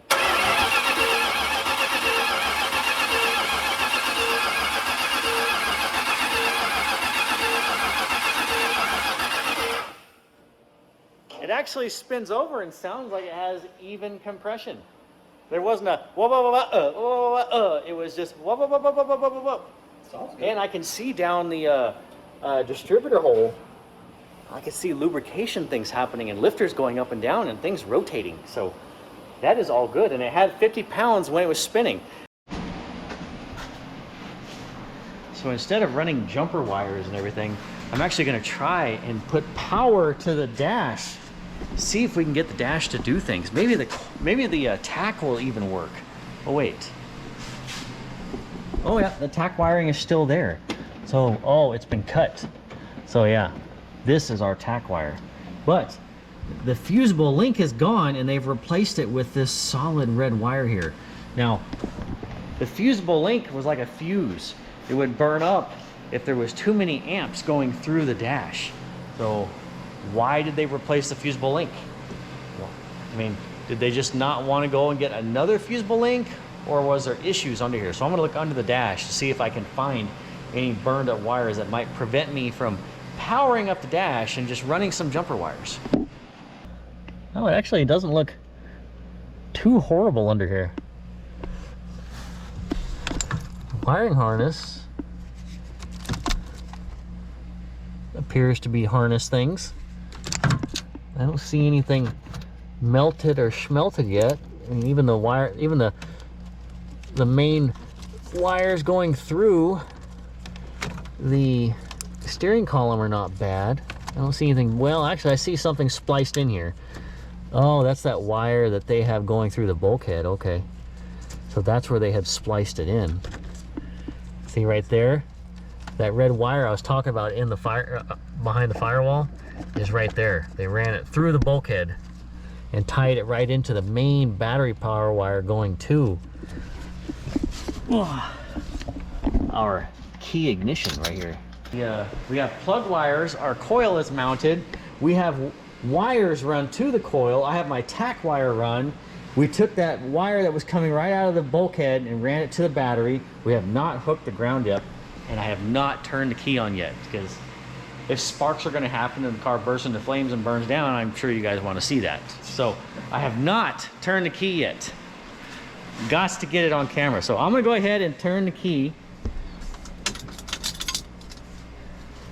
It actually spins over and sounds like it has even compression. There wasn't a wah wah wah wah it was just wah wah wah wah wah wah wah wah. Sounds good. And I can see down the distributor hole, I can see lubrication things happening and lifters going up and down and things rotating. So that is all good. And it had 50 pounds when it was spinning. So instead of running jumper wires and everything, I'm actually going to try and put power to the dash. See if we can get the dash to do things. Maybe the tack will even work. Oh wait. Oh yeah, the tack wiring is still there. So, oh, it's been cut. So yeah, this is our tack wire. But the fusible link is gone and they've replaced it with this solid red wire here. Now, the fusible link was like a fuse. It would burn up if there was too many amps going through the dash. So why did they replace the fusible link? Well, I mean, did they just not want to go and get another fusible link, or was there issues under here? So I'm going to look under the dash to see if I can find any burned up wires that might prevent me from powering up the dash and just running some jumper wires. Oh, it actually doesn't look too horrible under here. wiring harness appears to be harness things. I don't see anything melted or schmelted yet. And even the wire, even the main wires going through the steering column are not bad. I don't see anything. Well, actually I see something spliced in here. Oh, that's that wire that they have going through the bulkhead. Okay, so that's where they had spliced it in. See right there, that red wire I was talking about in the fire behind the firewall is right there. They ran it through the bulkhead and tied it right into the main battery power wire going to our key ignition right here. Yeah, we have plug wires. Our coil is mounted. We have wires run to the coil. I have my tack wire run. We took that wire that was coming right out of the bulkhead and ran it to the battery. We have not hooked the ground up, and I have not turned the key on yet, because if sparks are going to happen and the car bursts into flames and burns down, I'm sure you guys want to see that. So I have not turned the key yet. Got to get it on camera. So I'm going to go ahead and turn the key.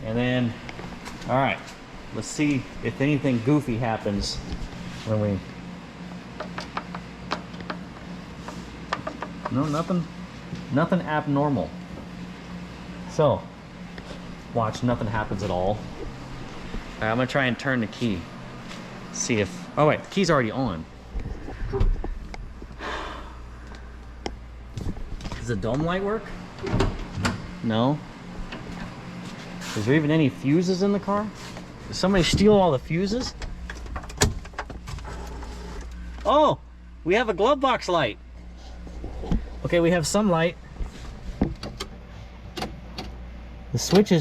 And then, all right, let's see if anything goofy happens when we... No, nothing abnormal. So, watch, nothing happens at all. All right, I'm gonna try and turn the key. See if, oh wait, the key's already on. Does the dome light work? No. Is there even any fuses in the car? Did somebody steal all the fuses? Oh, we have a glove box light. Okay, we have some light. The switch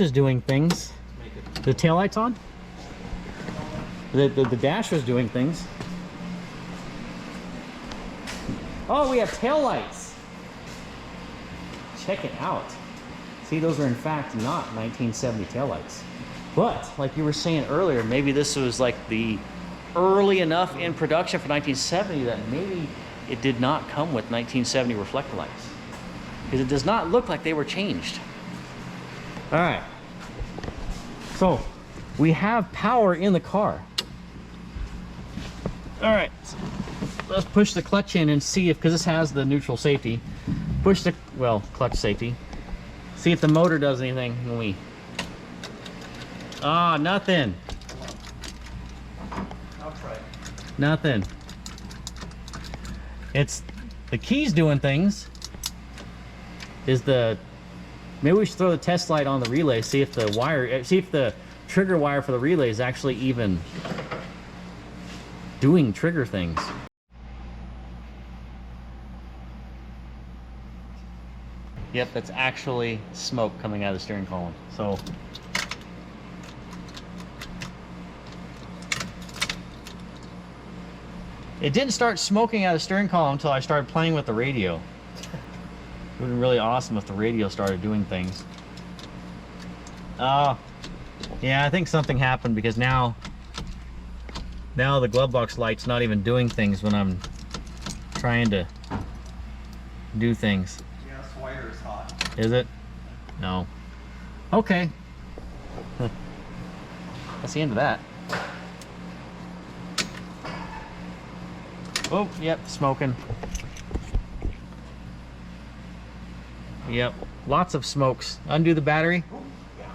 is doing things. The taillight's on? The dash was doing things. Oh, we have taillights. Check it out. See, those are in fact not 1970 taillights. But, like you were saying earlier, maybe this was like the early enough in production for 1970 that maybe it did not come with 1970 reflector lights. Because it does not look like they were changed. All right. So, we have power in the car. All right. Let's push the clutch in and see if, because this has the neutral safety, push the, well, clutch safety. See if the motor does anything when we... Ah, nothing. I'll try. Nothing. It's the key's doing things. Is the, maybe we should throw the test light on the relay, see if the wire, see if the trigger wire for the relay is actually even doing trigger things. Yep, that's actually smoke coming out of the steering column. So it didn't start smoking out of the steering column until I started playing with the radio. It would have been really awesome if the radio started doing things. Oh, yeah, I think something happened, because now the glove box light's not even doing things when I'm trying to do things. Yeah, this wire is hot. Is it? No. Okay. That's the end of that. Oh, yep, smoking. Yep, lots of smokes. Undo the battery. Ooh, yeah.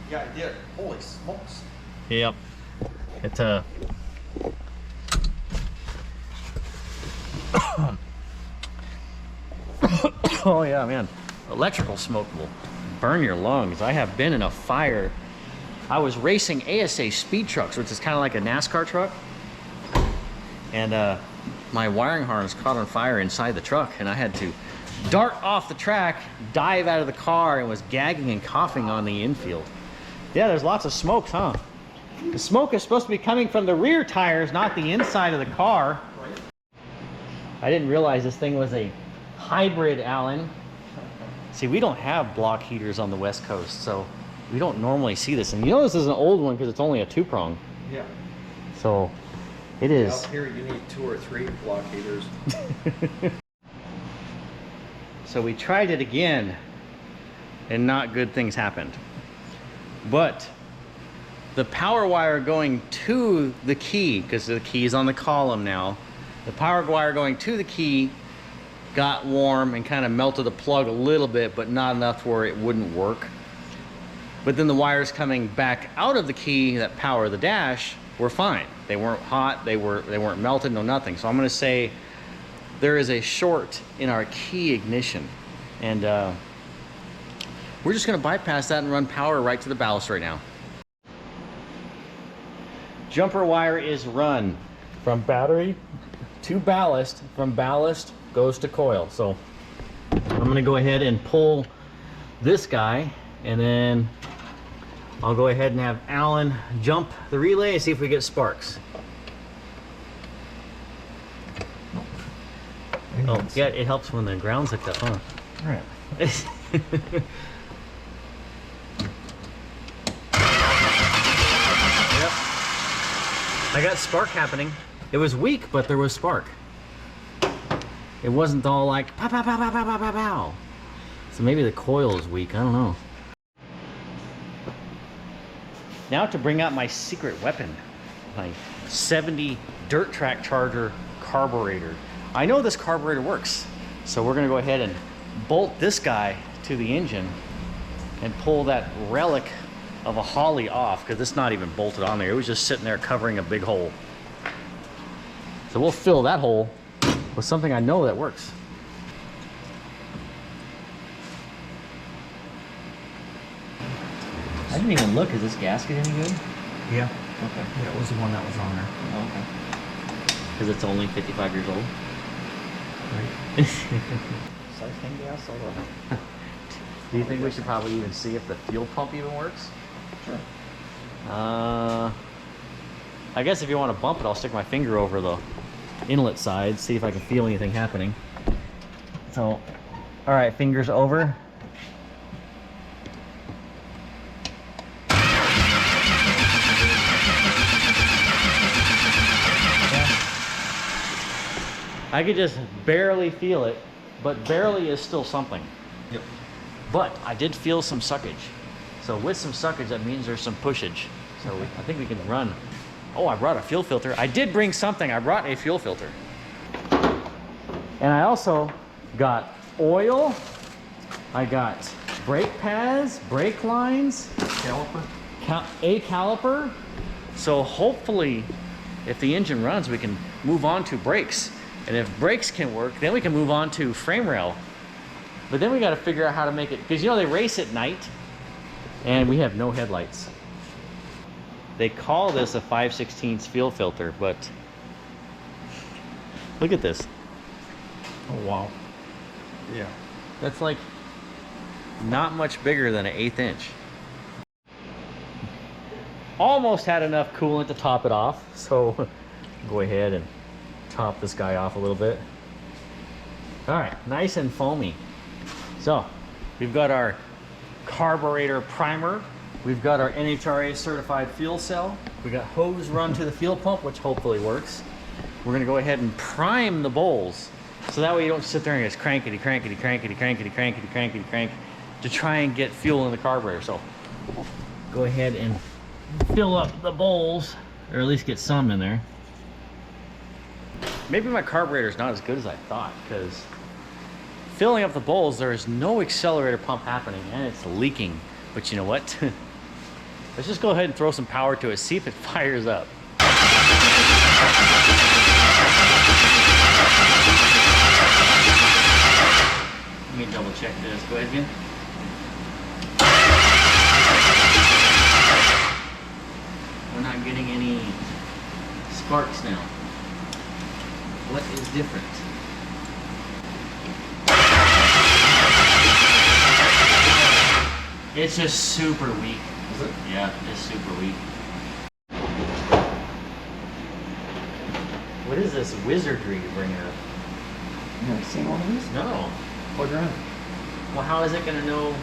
Yeah, I did. Holy smokes. Yep. It's oh yeah, man. Electrical smoke will burn your lungs. I have been in a fire. I was racing ASA speed trucks, which is kind of like a NASCAR truck. And my wiring harness caught on fire inside the truck, and I had to dart off the track, dive out of the car, and was gagging and coughing on the infield. Yeah, there's lots of smokes, huh? The smoke is supposed to be coming from the rear tires, not the inside of the car. I didn't realize this thing was a hybrid, Alan. See, we don't have block heaters on the West Coast, so we don't normally see this. And you know this is an old one because it's only a 2-prong. Yeah. So it is. Out here you need 2 or 3 block heaters. So we tried it again and not good things happened. But the power wire going to the key, because the key is on the column now, the power wire going to the key got warm and kind of melted the plug a little bit, but not enough where it wouldn't work. But then the wires coming back out of the key that power the dash were fine. They weren't hot, they weren't melted, no nothing. So I'm gonna say there is a short in our key ignition. And we're just gonna bypass that and run power right to the ballast right now. Jumper wire is run from battery to ballast. From ballast goes to coil. So I'm gonna go ahead and pull this guy, and then I'll go ahead and have Alan jump the relay and see if we get sparks. Oh, yeah, it helps when the ground's hooked up, huh? Right. Yep. I got spark happening. It was weak, but there was spark. It wasn't all like pow, pow, pow, pow, pow, pow, pow, pow. So maybe the coil is weak, I don't know. Now to bring out my secret weapon, my 70 dirt track charger carburetor. I know this carburetor works, so we're gonna go ahead and bolt this guy to the engine and pull that relic of a Holly off, because it's not even bolted on there. It was just sitting there covering a big hole. So we'll fill that hole with something I know that works. I didn't even look. Is this gasket any good? Yeah. Okay. Yeah, it was the one that was on there. Oh, okay. Because it's only 55 years old. Right. Siphon gas, although. Do you think we should probably even see if the fuel pump even works? Sure. I guess if you want to bump it, I'll stick my finger over the inlet side, see if I can feel anything happening. So, all right, fingers over. I could just barely feel it, but barely is still something. Yep. But I did feel some suckage. So with some suckage, that means there's some pushage. So I think we can run. Oh, I brought a fuel filter. I did bring something. I brought a fuel filter. And I also got oil. I got brake pads, brake lines. Caliper? A caliper. So hopefully, if the engine runs, we can move on to brakes. And if brakes can work, then we can move on to frame rail. But then we got to figure out how to make it, because you know they race at night, and we have no headlights. They call this a 5/16 fuel filter, but look at this. Oh, wow. Yeah. That's like not much bigger than an 1/8 inch. Almost had enough coolant to top it off, so go ahead and top this guy off a little bit. All right, nice and foamy. So we've got our carburetor primer. We've got our NHRA certified fuel cell. We got hose run to the fuel pump, which hopefully works. We're gonna go ahead and prime the bowls, so that way you don't sit there and just crankety, crankety, crankety, crankety, crankety, crankety, crank to try and get fuel in the carburetor. So go ahead and fill up the bowls, or at least get some in there. Maybe my carburetor is not as good as I thought, because filling up the bowls, there is no accelerator pump happening, and it's leaking. But you know what? Let's just go ahead and throw some power to it, see if it fires up. Let me double check this. Go ahead again. We're not getting any sparks now. What is different? It's just super weak. Is it? Yeah, it's super weak. What is this wizardry you're bringing up? You haven't seen one of these? No. Plug her in. Well, how is it gonna know?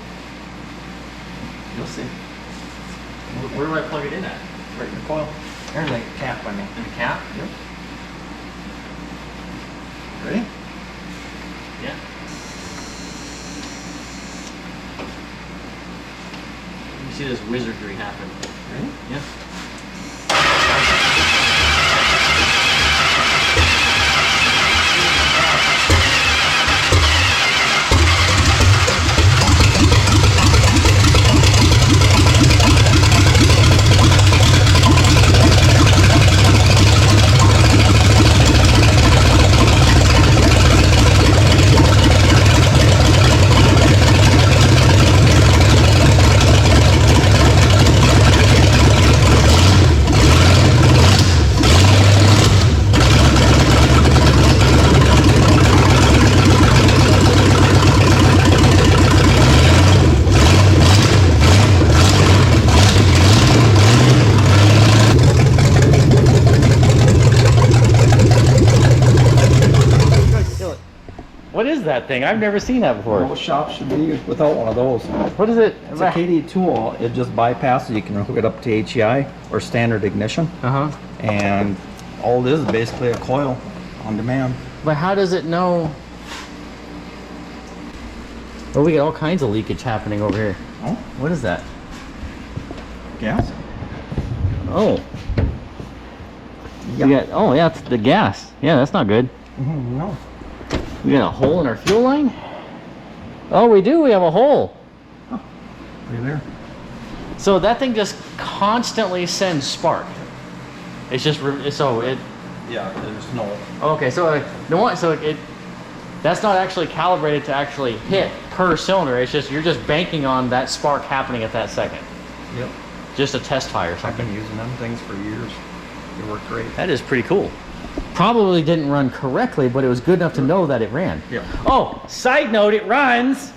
You'll see. Where do I plug it in at? Right in the coil. There's a cap, I mean. In the cap? Yep. Ready? Yeah. wizardry happen. Really? Yeah. What is that thing? I've never seen that before. Most shops should be without one of those. What is it? It's a KD tool. It just bypasses. You can hook it up to HEI or standard ignition. Uh-huh. And all it is basically a coil on demand. But how does it know? Oh, we got all kinds of leakage happening over here. Oh, What is that? gas? Oh. Yeah. We got, oh, yeah, it's the gas. Yeah, that's not good. No. We got a hole in our fuel line? Oh, we do. We have a hole. Right there. So that thing just constantly sends spark. It's just, so it, Yeah, there's no. okay, so the one, so it, that's not actually calibrated to actually hit per cylinder. It's just, you're just banking on that spark happening at that second. Yep. Just a test fire or I've something. been using them things for years. They work great. That is pretty cool. Probably didn't run correctly, but it was good enough to know that it ran. Yeah. Oh, side note, it runs.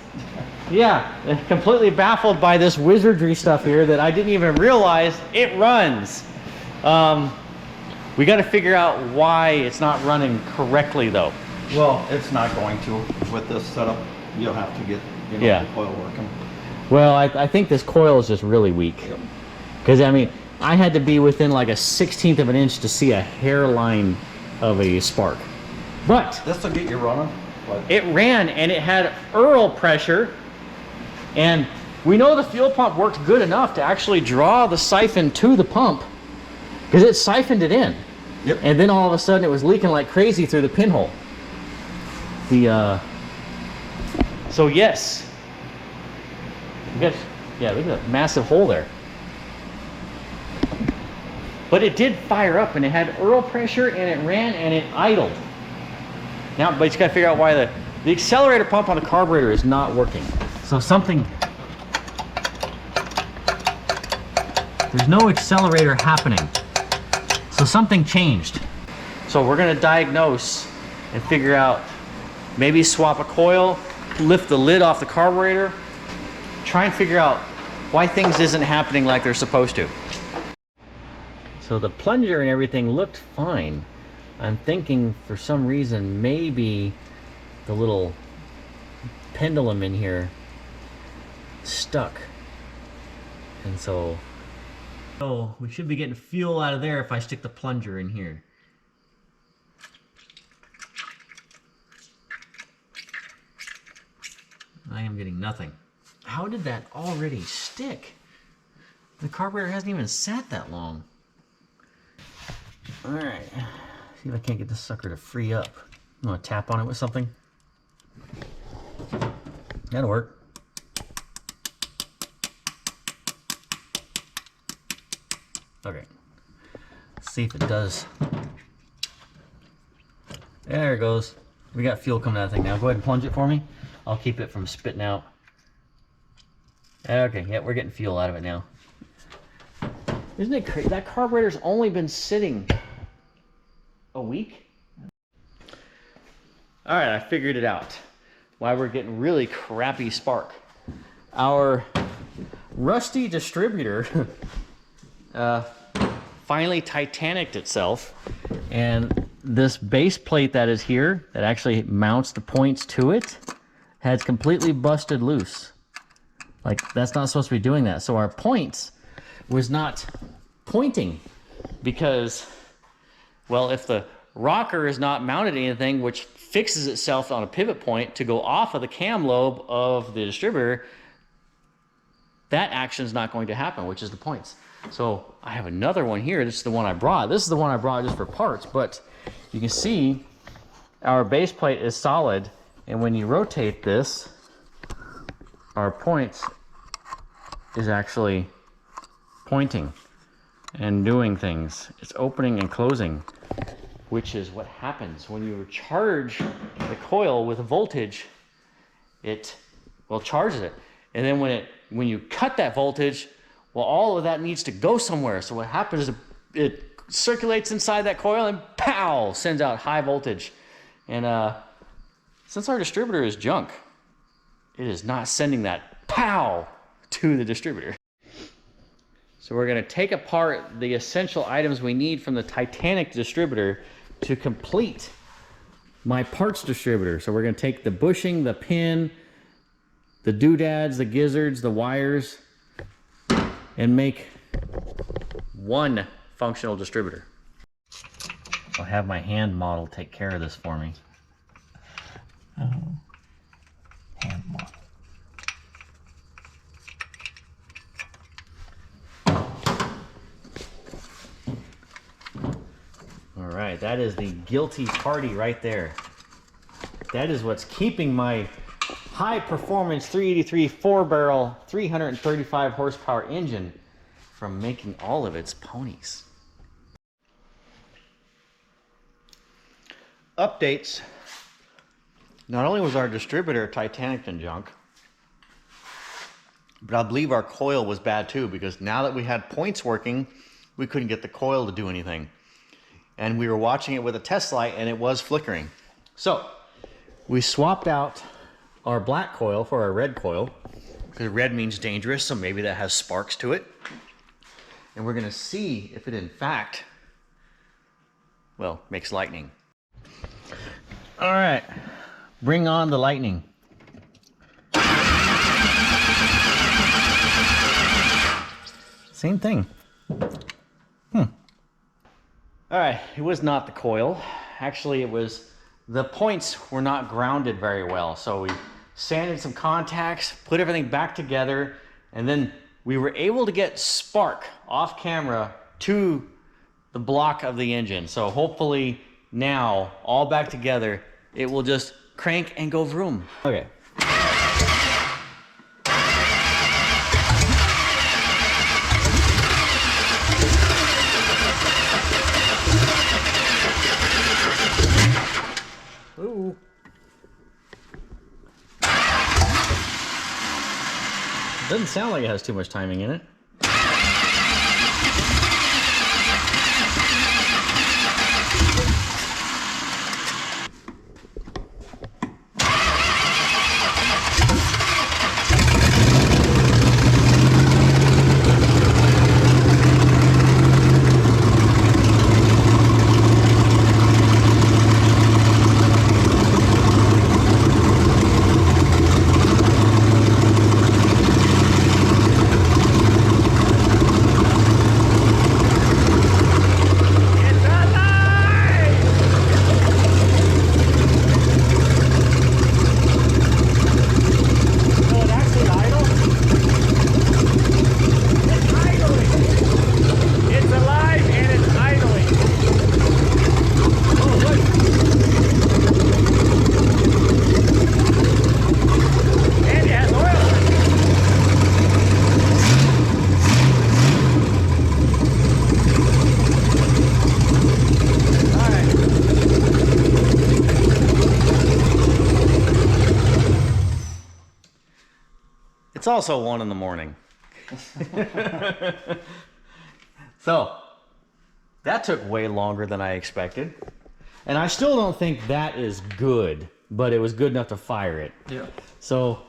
Yeah, completely baffled by this wizardry stuff here that I didn't even realize it runs. We got to figure out why it's not running correctly though. Well, it's not going to with this setup. You'll have to get Yeah. the coil working. Well, I think this coil is just really weak. Yep. Because, I mean, I had to be within like a 1/16 of an inch to see a hairline of a spark. But This will get you running. But it ran and it had Earl pressure. And we know the fuel pump worked good enough to actually draw the siphon to the pump because it siphoned it in. Yep. And then all of a sudden it was leaking like crazy through the pinhole. So yes. Yeah, look at that massive hole there. But it did fire up and it had Earl pressure and it ran and it idled. Now, but you just gotta figure out why the accelerator pump on the carburetor is not working. So something, there's no accelerator happening. So something changed. So we're gonna diagnose and figure out, maybe swap a coil, lift the lid off the carburetor, try and figure out why things isn't happening like they're supposed to. So the plunger and everything looked fine. I'm thinking for some reason maybe the little pendulum in here stuck. And so we should be getting fuel out of there if I stick the plunger in here. I am getting nothing. How did that already stick? The carburetor hasn't even sat that long. All right, see if I can't get this sucker to free up. I'm gonna tap on it with something. That'll work. Okay, let's see if it does. There it goes. We got fuel coming out of the thing now. Go ahead and plunge it for me. I'll keep it from spitting out. Okay, yeah, we're getting fuel out of it now. Isn't it crazy? That carburetor's only been sitting a week? All right, I figured it out. Why we're getting really crappy spark. Our rusty distributor finally Titanicked itself, and this base plate that is here, that actually mounts the points to it, has completely busted loose. Like, that's not supposed to be doing that. So our points was not pointing because, well, if the rocker is not mounted to anything, which fixes itself on a pivot point to go off of the cam lobe of the distributor, that action is not going to happen, which is the points. So I have another one here. This is the one I brought. This is the one I brought just for parts, but you can see our base plate is solid, and when you rotate this, our points is actually pointing and doing things. It's opening and closing, which is what happens when you charge the coil with a voltage. It will charges it, and then when you cut that voltage, well, all of that needs to go somewhere. So what happens is it circulates inside that coil and pow, sends out high voltage. And since our distributor is junk, it is not sending that pow to the distributor. So we're going to take apart the essential items we need from the Titanic distributor to complete my parts distributor. So we're going to take the bushing, the pin, the doodads, the gizzards, the wires, and make one functional distributor. I'll have my hand model take care of this for me. Hand model. All right, that is the guilty party right there. That is what's keeping my high performance 383 4-barrel 335 horsepower engine from making all of its ponies. Updates. Not only was our distributor Titanic and junk, but I believe our coil was bad too, because now that we had points working, we couldn't get the coil to do anything. And we were watching it with a test light and it was flickering. So we swapped out our black coil for our red coil, because red means dangerous, so maybe that has sparks to it. And we're going to see if it in fact, well, makes lightning. All right, bring on the lightning. Same thing. All right, it was not the coil. Actually, it was the points were not grounded very well. So we sanded some contacts, put everything back together, and then we were able to get spark off camera to the block of the engine. So hopefully now, all back together, it will just crank and go vroom. Okay. Ooh. Doesn't sound like it has too much timing in it. It's also 1 in the morning. So that took way longer than I expected. And I still don't think that is good, but it was good enough to fire it. Yeah. So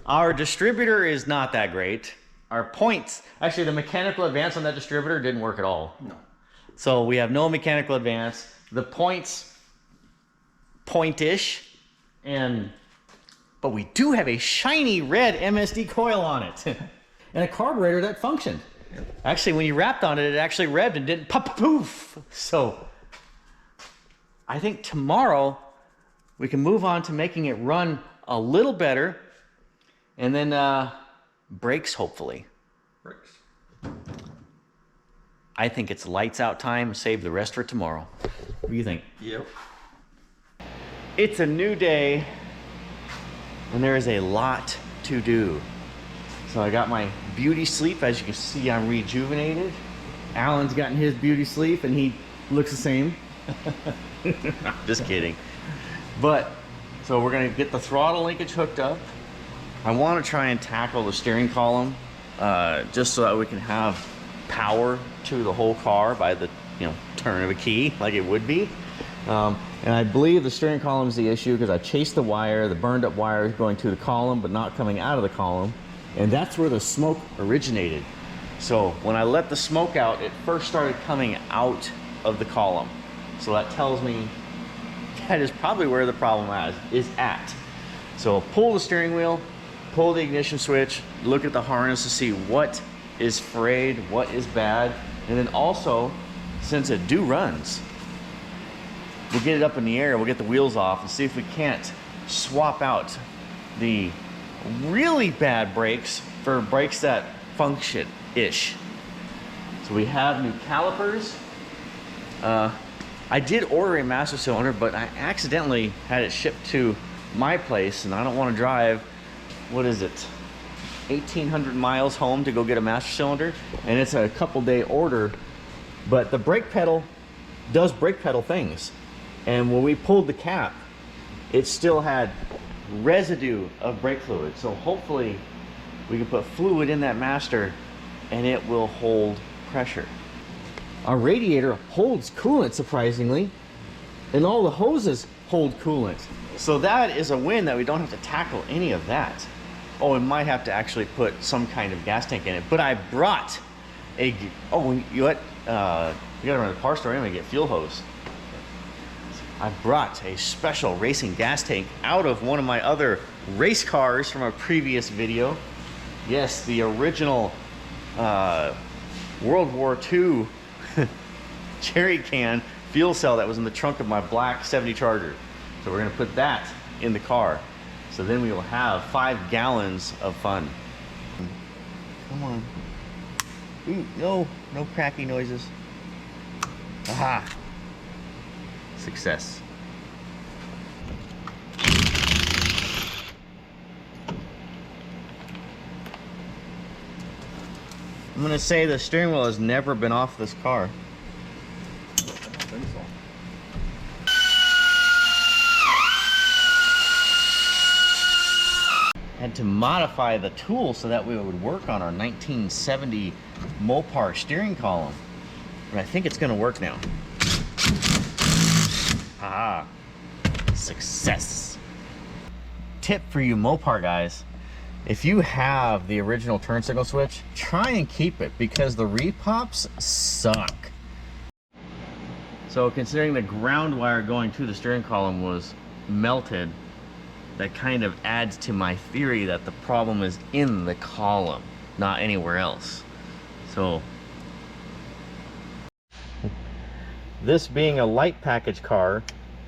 our distributor is not that great. Our points, actually the mechanical advance on that distributor didn't work at all. No. So we have no mechanical advance. The points, point-ish, but we do have a shiny red MSD coil on it. And a carburetor that functioned. Yep. Actually, when you rapped on it, it actually revved and didn't pop poof. So I think tomorrow we can move on to making it run a little better. And then Brakes, hopefully. Brakes. I think it's lights out time. Save the rest for tomorrow. What do you think? Yep. It's a new day, and there is a lot to do. So I got my beauty sleep. As you can see, I'm rejuvenated. Alan's gotten his beauty sleep, and he looks the same. Just kidding. But, so we're gonna get the throttle linkage hooked up. I wanna try and tackle the steering column, just so that we can have power to the whole car by the turn of a key, like it would be. And I believe the steering column is the issue because I chased the wire, the burned up wire is going to the column but not coming out of the column. And that's where the smoke originated. So when I let the smoke out, it first started coming out of the column. So that tells me that is probably where the problem is at. So pull the steering wheel, pull the ignition switch, look at the harness to see what is frayed, what is bad. And then also, since it runs, we'll get it up in the air, we'll get the wheels off and see if we can't swap out the really bad brakes for brakes that function-ish. So we have new calipers. I did order a master cylinder, but I accidentally had it shipped to my place, and I don't want to drive, what is it, 1,800 miles home to go get a master cylinder, and it's a couple day order. But the brake pedal does brake pedal things. And when we pulled the cap, it still had residue of brake fluid. So hopefully we can put fluid in that master and it will hold pressure. Our radiator holds coolant, surprisingly, and all the hoses hold coolant. So that is a win, that we don't have to tackle any of that. Oh, we might have to actually put some kind of gas tank in it. But I brought a, oh, you know what? You gotta run to the parts store anyway and get fuel hose. I brought a special racing gas tank out of one of my other race cars from a previous video. Yes, the original World War II jerry can fuel cell that was in the trunk of my black 70 Charger. So we're gonna put that in the car. So then we will have 5 gallons of fun. Come on. Ooh, no cracky noises. Aha. Success. I'm gonna say the steering wheel has never been off this car. I don't think so. Had to modify the tool so that way it would work on our 1970 Mopar steering column. And I think it's gonna work now. Ah, success. Tip for you Mopar guys. If you have the original turn signal switch, try and keep it because the repops suck. So considering the ground wire going to the steering column was melted, that kind of adds to my theory that the problem is in the column, not anywhere else. So, this being a light package car,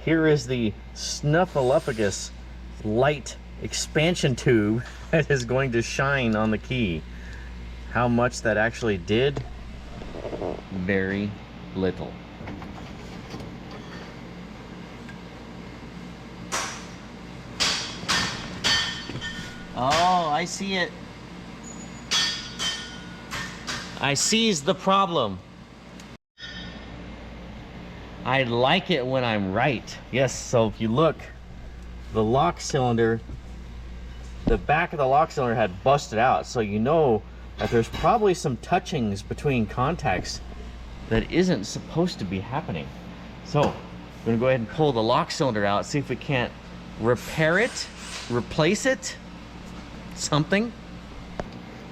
here is the Snuffleupagus light expansion tube that is going to shine on the key. How much that actually did? Very little. Oh, I see it. I seize the problem. I like it when I'm right. Yes, so if you look, the lock cylinder, the back of the lock cylinder had busted out. So you know that there's probably some touchings between contacts that isn't supposed to be happening. So I'm gonna go ahead and pull the lock cylinder out, see if we can't repair it, replace it, something.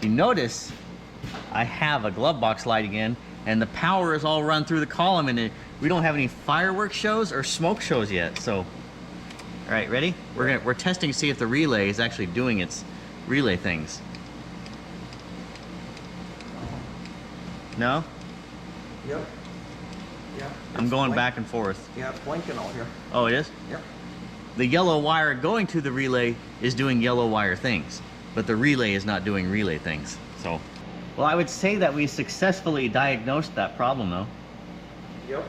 You notice I have a glove box light again, and the power is all run through the column, and we don't have any fireworks shows or smoke shows yet. So, all right, ready? We're testing to see if the relay is actually doing its relay things. No? Yep. Yeah. I'm going back and forth. Yeah, it's blinking out here. Oh, it is? Yep. The yellow wire going to the relay is doing yellow wire things. but the relay is not doing relay things. So, well, I would say that we successfully diagnosed that problem though. Yep.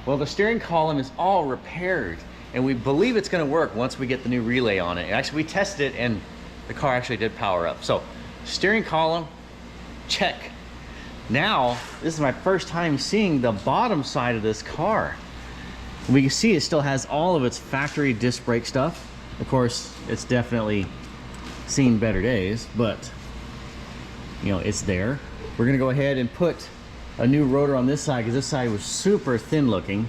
Well, the steering column is all repaired, and we believe it's going to work once we get the new relay on it. Actually, we tested it, and the car actually did power up. So, steering column, check. Now, this is my first time seeing the bottom side of this car. We can see it still has all of its factory disc brake stuff. Of course, it's definitely seen better days, but you know, it's there. We're going to go ahead and put a new rotor on this side because this side was super thin looking.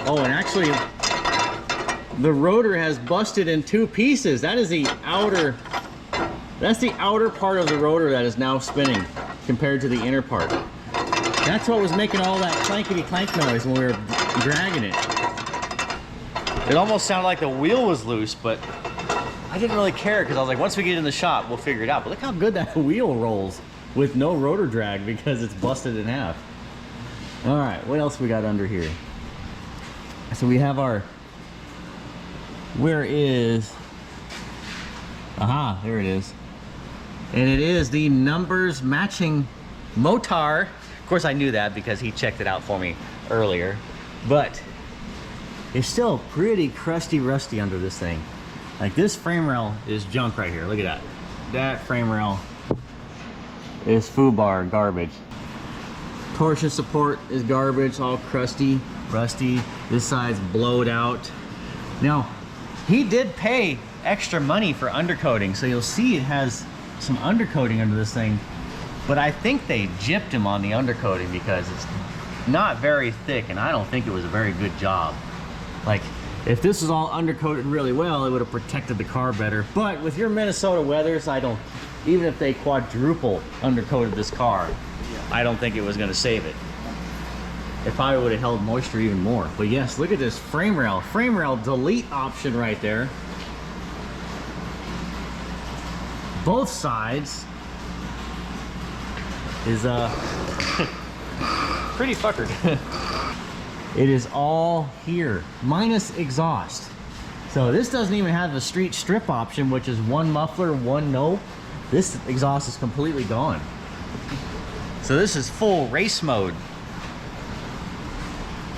Oh, and actually the rotor has busted in two pieces. That is the outer, that's the outer part of the rotor that is now spinning compared to the inner part. That's what was making all that clankety clank noise when we were dragging it. It almost sounded like the wheel was loose, but I didn't really care because I was like, once we get in the shop, we'll figure it out. But look how good that wheel rolls with no rotor drag because it's busted in half. All right, what else we got under here? So we have our, where is, aha, there it is. And it is the numbers matching motor. Of course I knew that because he checked it out for me earlier, but it's still pretty crusty, rusty under this thing. Like this frame rail is junk right here, look at that. That frame rail is foobar garbage. Torsion support is garbage, all crusty, rusty. This side's blowed out. Now, he did pay extra money for undercoating, so you'll see it has some undercoating under this thing, but I think they gypped him on the undercoating because it's not very thick, and I don't think it was a very good job. Like, if this was all undercoated really well, it would have protected the car better. But with your Minnesota weathers, I don't, even if they quadruple undercoated this car, I don't think it was going to save it. It probably would have held moisture even more. But yes, look at this frame rail delete option right there. Both sides is pretty fuckered. It is all here, minus exhaust. So this doesn't even have the street strip option, which is one muffler, one no. This exhaust is completely gone. So this is full race mode.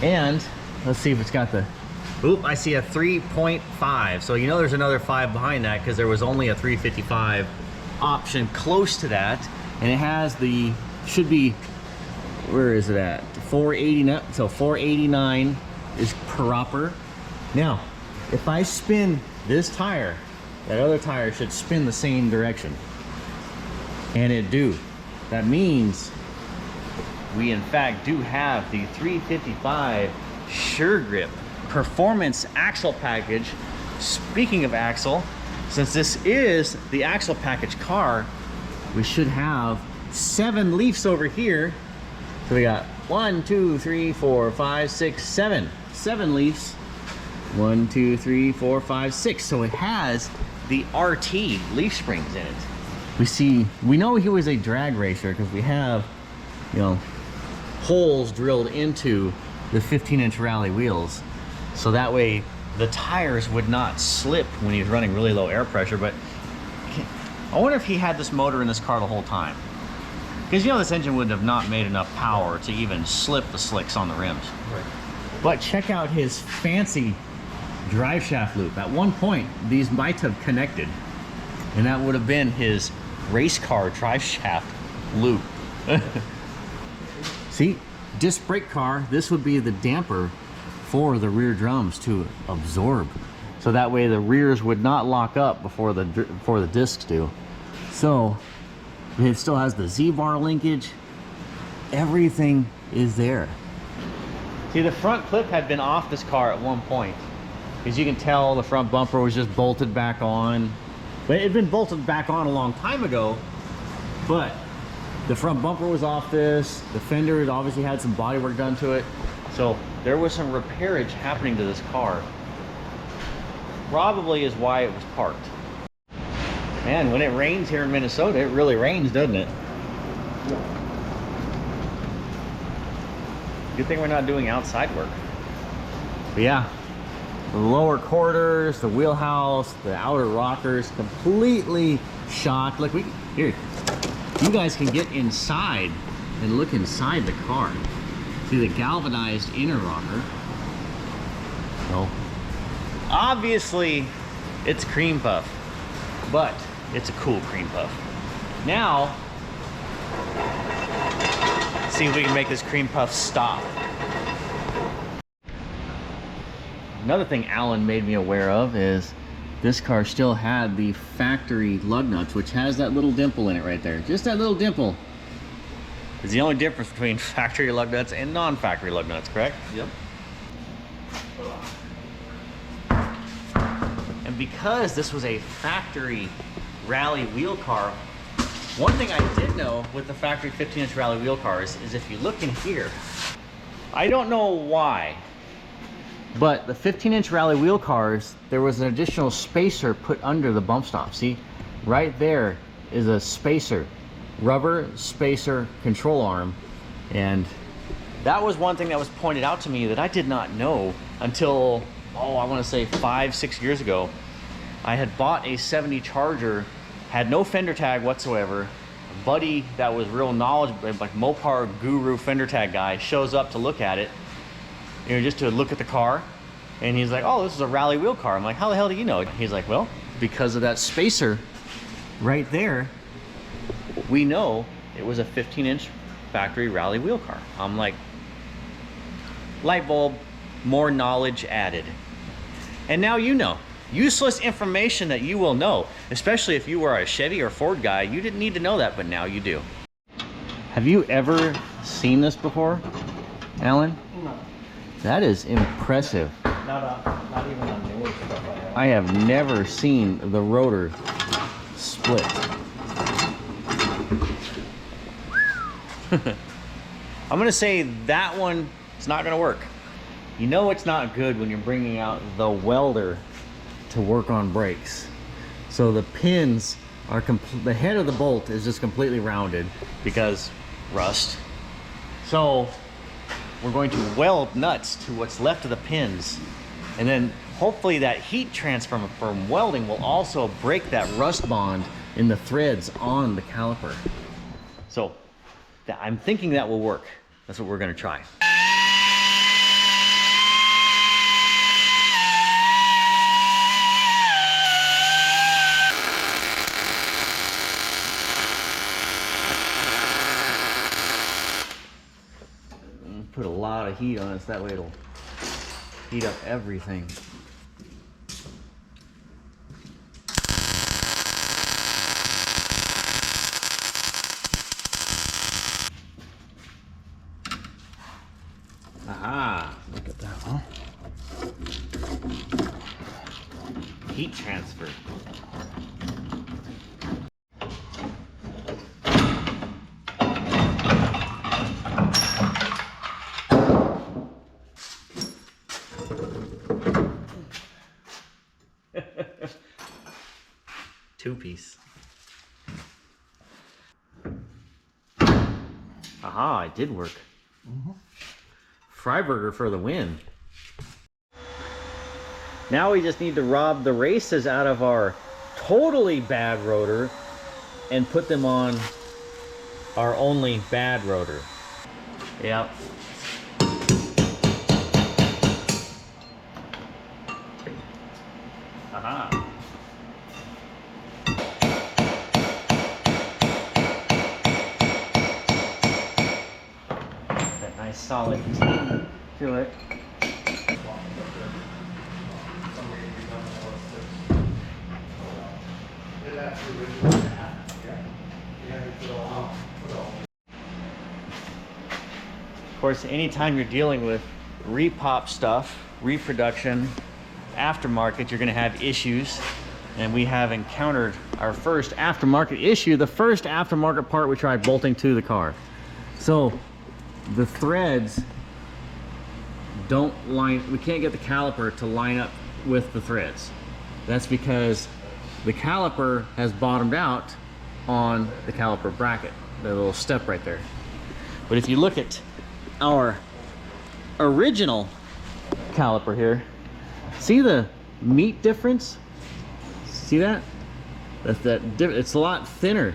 And let's see if it's got the, oop, I see a 3.5. So you know there's another 5 behind that because there was only a 355 option close to that. And it has the, should be, where is it at? 489, so 489 is proper. Now, if I spin this tire, that other tire should spin the same direction. And it do. That means we in fact do have the 355 Sure Grip Performance Axle Package. Speaking of axle, since this is the axle package car, we should have 7 leafs over here. So we got 1, 2, 3, 4, 5, 6, 7. 7 leafs. 1, 2, 3, 4, 5, 6. So it has the RT leaf springs in it. We know he was a drag racer because we have, you know, holes drilled into the 15-inch rally wheels. So that way the tires would not slip when he's running really low air pressure. But I wonder if he had this motor in this car the whole time. Because you know this engine would have not made enough power to even slip the slicks on the rims. Right. But check out his fancy drive shaft loop. At one point, these might have connected. And that would have been his race car drive shaft loop. See, disc brake car, this would be the damper for the rear drums to absorb. So that way the rears would not lock up before the discs do. So it still has the Z-bar linkage. Everything is there. See, the front clip had been off this car at one point. As you can tell, the front bumper was just bolted back on. But it had been bolted back on a long time ago. But the front bumper was off this. The fender had obviously had some body work done to it. So there was some repairage happening to this car. Probably is why it was parked. Man, when it rains here in Minnesota, it really rains, doesn't it? Good thing we're not doing outside work. But yeah, the lower quarters, the wheelhouse, the outer rockers, completely shot. Look, here, you guys can get inside and look inside the car. See the galvanized inner rocker. So, obviously, it's cream puff, but it's a cool cream puff. Now, see if we can make this cream puff stop. Another thing Alan made me aware of is this car still had the factory lug nuts, which has that little dimple in it right there. Just that little dimple is the only difference between factory lug nuts and non-factory lug nuts, correct? Yep. And because this was a factory rally wheel car, one thing I did know with the factory 15-inch rally wheel cars is if you look in here, I don't know why, but the 15-inch rally wheel cars, there was an additional spacer put under the bump stop. See, right there is a spacer, rubber spacer control arm. And that was one thing that was pointed out to me that I did not know until, I want to say 5-6 years ago. I had bought a 70 Charger, had no fender tag whatsoever. A buddy that was real knowledgeable, like Mopar guru fender tag guy, shows up to look at it, just to look at the car. And he's like, oh, this is a rally wheel car. I'm like, how the hell do you know? He's like, well, because of that spacer right there, we know it was a 15-inch factory rally wheel car. I'm like, light bulb, more knowledge added. And now you know. Useless information that you will know, especially if you were a Chevy or Ford guy. You didn't need to know that, but now you do. Have you ever seen this before, Alan? No. That is impressive. Not even on newer stuff like that. I have never seen the rotor split. I'm gonna say that one is not gonna work. You know it's not good when you're bringing out the welder to work on brakes. So the pins are the head of the bolt is just completely rounded because rust. So we're going to weld nuts to what's left of the pins, and then hopefully that heat transfer from welding will also break that rust bond in the threads on the caliper. So I'm thinking that will work. That's what we're going to try. Put a lot of heat on it, so that way it'll heat up everything. Aha! Look at that, huh? Heat transfer. Two-piece. Aha, it did work. Freiburger for the win. Now we just need to rob the races out of our totally bad rotor and put them on our only bad rotor. Yep. Aha. That nice solid to it. Of course, anytime you're dealing with repop stuff, reproduction, aftermarket, you're going to have issues. And we have encountered our first aftermarket issue, the first aftermarket part we tried bolting to the car. So the threads don't line, we can't get the caliper to line up with the threads. That's because the caliper has bottomed out on the caliper bracket, the little step right there. But if you look at our original caliper here, see the meat difference? See that? It's a lot thinner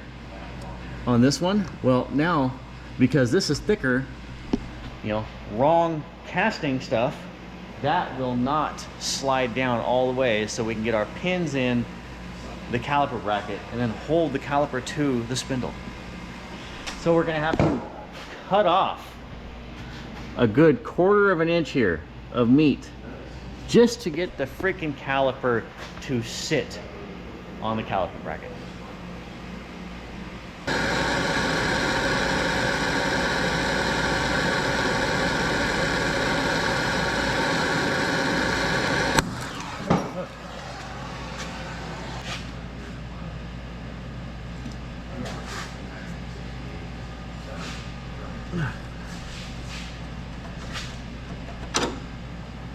on this one. Well, now, because this is thicker, you know, wrong casting stuff, that will not slide down all the way, so we can get our pins in the caliper bracket and then hold the caliper to the spindle. So we're gonna have to cut off a good 1/4 of an inch here of meat just to get the freaking caliper to sit on the caliper bracket.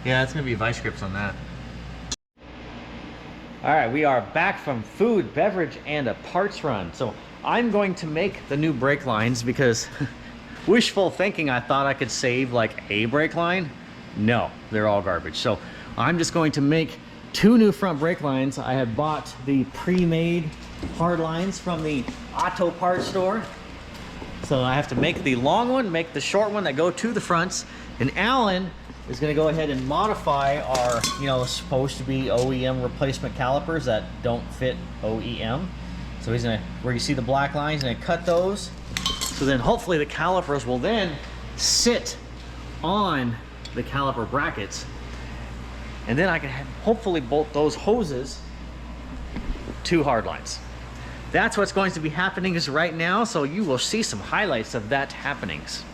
Yeah, it's gonna be vice grips on that. All right, we are back from food, beverage, and a parts run. So I'm going to make the new brake lines because wishful thinking, I thought I could save like a brake line. No, they're all garbage. So I'm just going to make 2 new front brake lines. I have bought the pre-made hard lines from the auto parts store. So I have to make the long one, make the short one that go to the fronts, and Alan is going to go ahead and modify our, you know, supposed to be OEM replacement calipers that don't fit OEM. So he's going to, where you see the black lines, and cut those. So then hopefully the calipers will then sit on the caliper brackets. And then I can hopefully bolt those hoses to hard lines. That's what's going to be happening is right now. So you will see some highlights of that happenings.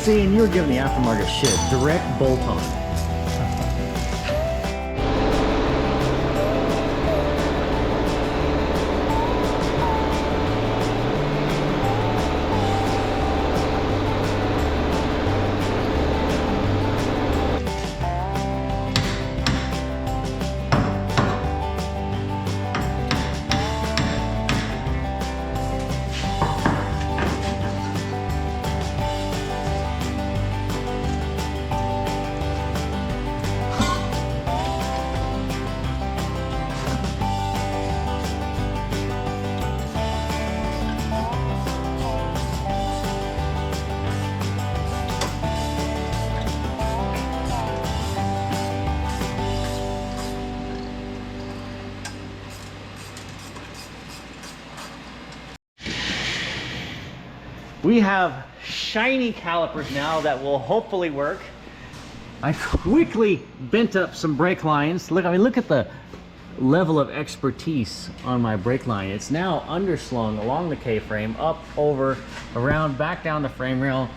See, and you were giving the aftermarket shit. Direct bolt on. We have shiny calipers now that will hopefully work. I quickly bent up some brake lines. Look, I mean, look at the level of expertise on my brake line. It's now underslung along the K-frame, up, over, around, back down the frame rail,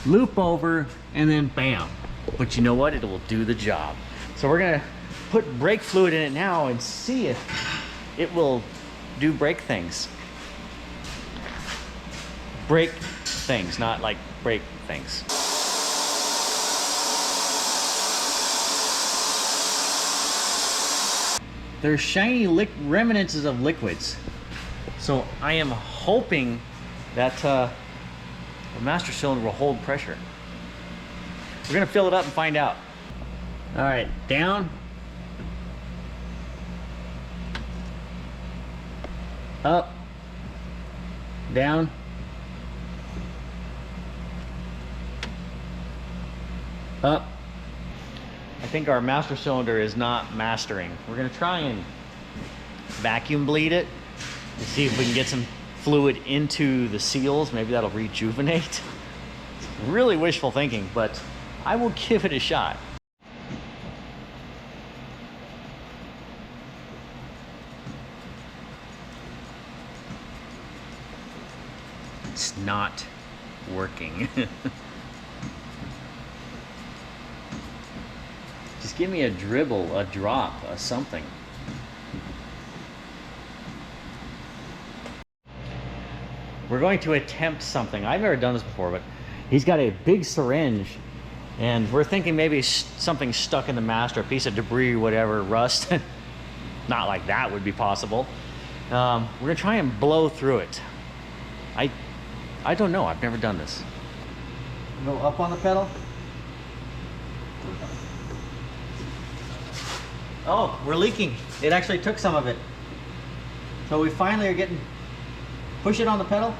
loop over, and then bam. But you know what? It will do the job. So we're gonna put brake fluid in it now and see if it will do brake things. Brake things, not like brake things. There's shiny remnants of liquids. So I am hoping that the master cylinder will hold pressure. We're gonna fill it up and find out. All right, down. Up. Down. Up. I think our master cylinder is not mastering. We're gonna try and vacuum bleed it and see if we can get some fluid into the seals. Maybe that'll rejuvenate. It's really wishful thinking, but I will give it a shot. not working. Just give me a dribble, a drop, a something. We're going to attempt something. I've never done this before, but he's got a big syringe, and we're thinking maybe something stuck in the master, a piece of debris, whatever, rust. Not like that would be possible. We're gonna try and blow through it. I don't know, I've never done this. Go up on the pedal. Oh, we're leaking. It actually took some of it. So we finally are getting, push it on the pedal.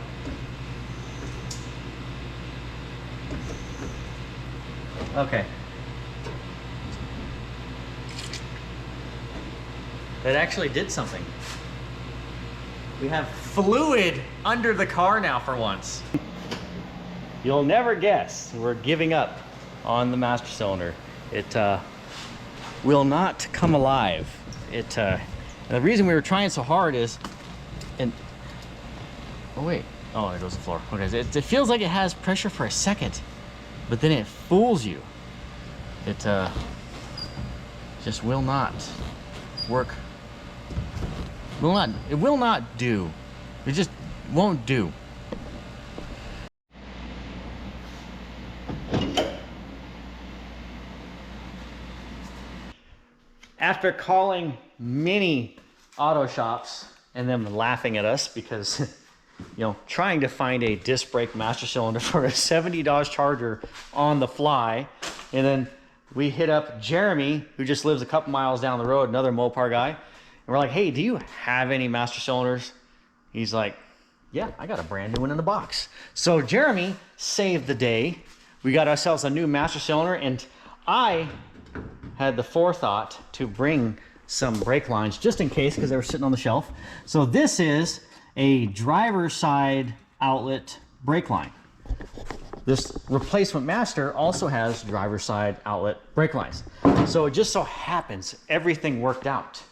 Okay. It actually did something. We have fluid under the car now for once. You'll never guess, we're giving up on the master cylinder. It will not come alive. And the reason we were trying so hard is, oh wait, oh there goes the floor. Okay, it feels like it has pressure for a second, but then it fools you. It just will not work. It will not do. It just won't do. After calling many auto shops and them laughing at us because, you know, trying to find a disc brake master cylinder for a $70 Charger on the fly, and then we hit up Jeremy, who just lives a couple miles down the road, another Mopar guy, and we're like, hey, do you have any master cylinders? He's like, yeah, I got a brand new one in the box. So Jeremy saved the day. We got ourselves a new master cylinder, and I had the forethought to bring some brake lines just in case, because they were sitting on the shelf. So this is a driver's side outlet brake line. This replacement master also has driver's side outlet brake lines. So it just so happens everything worked out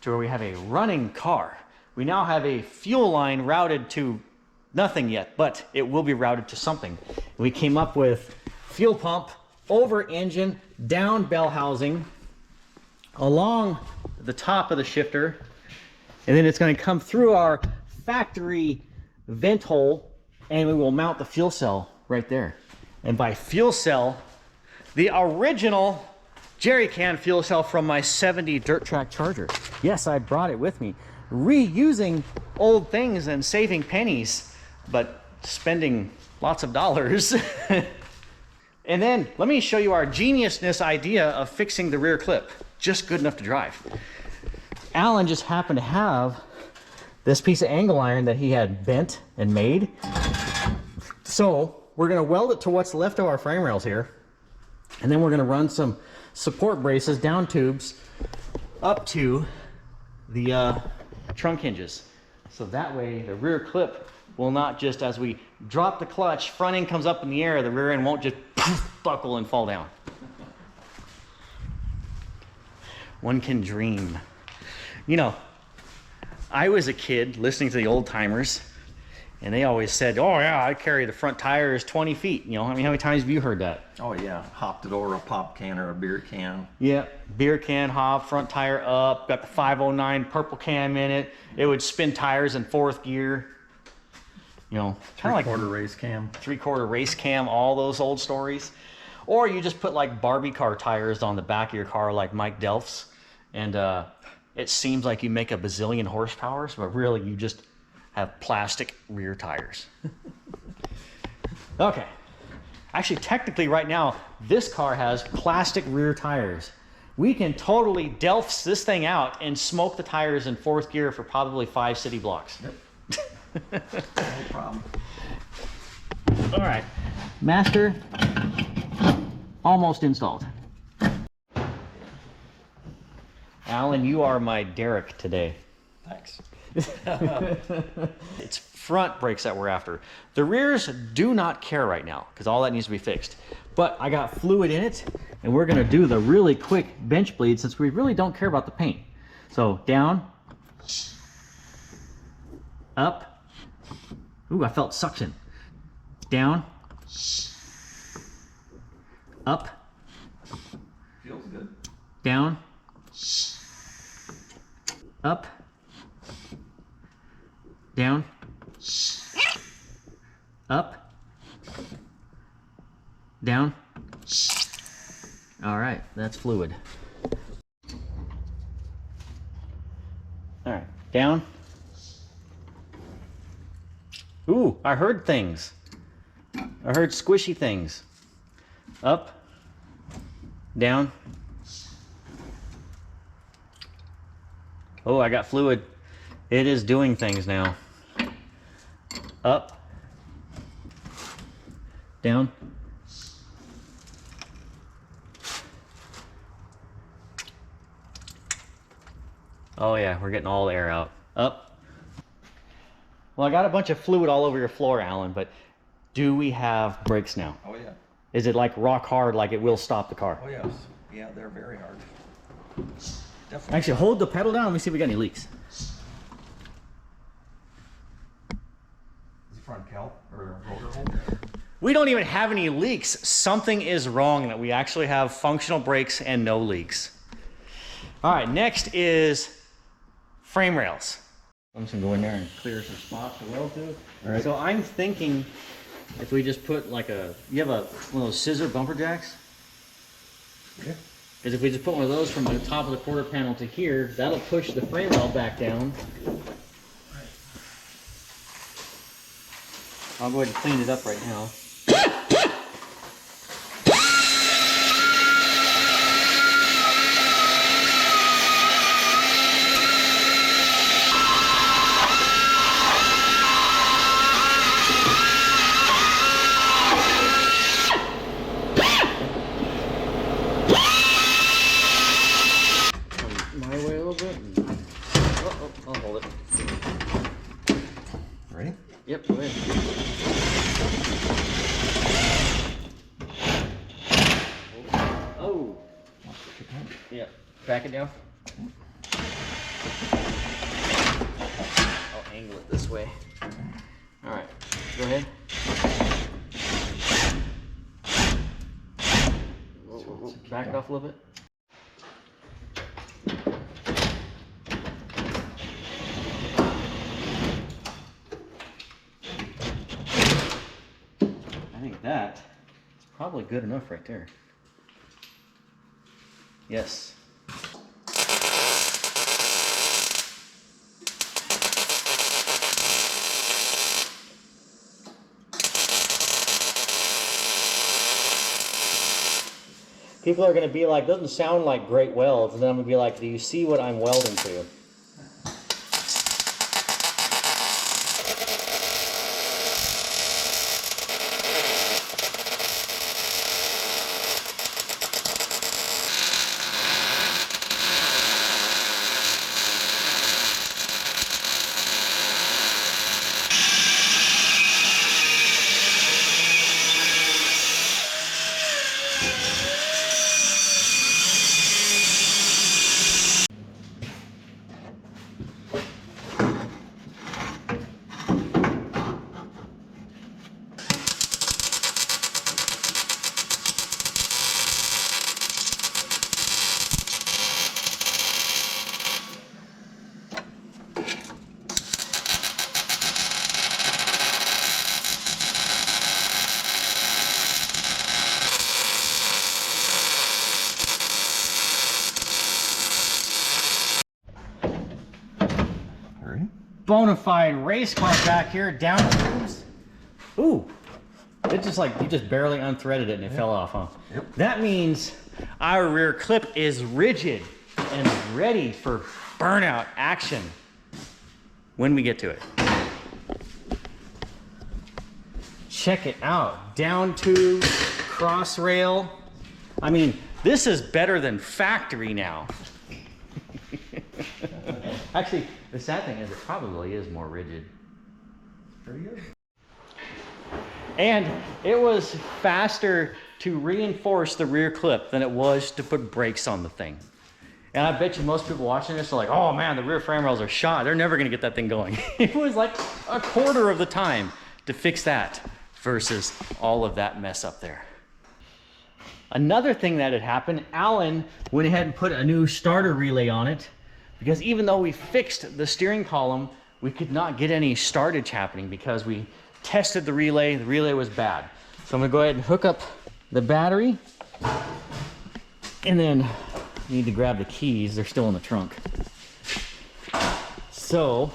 to where we have a running car. We now have a fuel line routed to nothing yet, but it will be routed to something. We came up with fuel pump, over engine, down bell housing, along the top of the shifter, and then it's going to come through our factory vent hole, and we will mount the fuel cell right there. And by fuel cell, the original jerry can fuel cell from my 70 dirt track Charger. Yes, I brought it with me. Reusing old things and saving pennies, but spending lots of dollars. And then let me show you our geniusness idea of fixing the rear clip. Just good enough to drive. Alan just happened to have this piece of angle iron that he had bent and made. So we're gonna weld it to what's left of our frame rails here. And then we're gonna run some support braces, down tubes, up to the trunk hinges. So that way the rear clip will not just, as we drop the clutch, front end comes up in the air, the rear end won't just buckle and fall down. One can dream. You know, I was a kid listening to the old timers, and they always said, oh yeah, I carry the front tires 20 feet. You know, I mean, how many times have you heard that? Oh yeah, hopped it over a pop can or a beer can. Yeah, beer can, hop, front tire up, got the 509 purple cam in it. It would spin tires in fourth gear. You know, kind of like Three-quarter race cam. Three-quarter race cam, all those old stories. Or you just put like Barbie car tires on the back of your car like Mike Delph's, and it seems like you make a bazillion horsepower, but really you just have plastic rear tires. Okay. Actually, technically right now, this car has plastic rear tires. We can totally Delph's this thing out and smoke the tires in fourth gear for probably 5 city blocks. Yep. No problem. All right, master almost installed. Alan, you are my Derek today. Thanks. It's front brakes that we're after. The rears do not care right now because all that needs to be fixed. But I got fluid in it, and we're gonna do the really quick bench bleed since we really don't care about the paint. So down, up. Ooh, I felt suction. down, up, Feels good. down, up, down, up, down. All right, that's fluid. All right, down. Ooh, I heard things. I heard squishy things. Up, down. Oh, I got fluid. It is doing things now. Up, down. Oh yeah, we're getting all the air out. Up. Well, I got a bunch of fluid all over your floor, Alan, but do we have brakes now? Oh yeah. Is it like rock hard, like it will stop the car? Oh yes. Yeah, they're very hard. Definitely. Actually, hold the pedal down. Let me see if we got any leaks. Is the front calc or rotor hole? We don't even have any leaks. Something is wrong that we actually have functional brakes and no leaks. All right, next is frame rails. I'm just gonna go in there and clear some spots to weld to. All right. So I'm thinking if we just put like you have one of those scissor bumper jacks? Yeah. Is if we just put one of those from the top of the quarter panel to here, that'll push the frame rail back down. I'll go ahead and clean it up right now. My way a little bit. Oh, I'll hold it. Ready? Yep, go ahead. Oh. Yeah, back it down. I'll angle it this way. All right, go ahead. Whoa, back it off a little bit. I think that is probably good enough right there. Yes. People are going to be like, doesn't sound like great welds, and then I'm going to be like, do you see what I'm welding to? Bonafide race car back here, down tubes. Ooh, it just like, you just barely unthreaded it and it fell off, huh? Yep. That That means our rear clip is rigid and ready for burnout action when we get to it. Check it out, down tube, cross rail. I mean, this is better than factory now. Actually, the sad thing is it probably is more rigid. pretty good. And it was faster to reinforce the rear clip than it was to put brakes on the thing. And I bet you most people watching this are like, oh man, the rear frame rails are shot. They're never gonna get that thing going. It was like a quarter of the time to fix that versus all of that mess up there. Another thing that had happened, Alan went ahead and put a new starter relay on it, because even though we fixed the steering column, we could not get any startage happening because we tested the relay was bad. So I'm gonna go ahead and hook up the battery, and then I need to grab the keys. They're still in the trunk. So,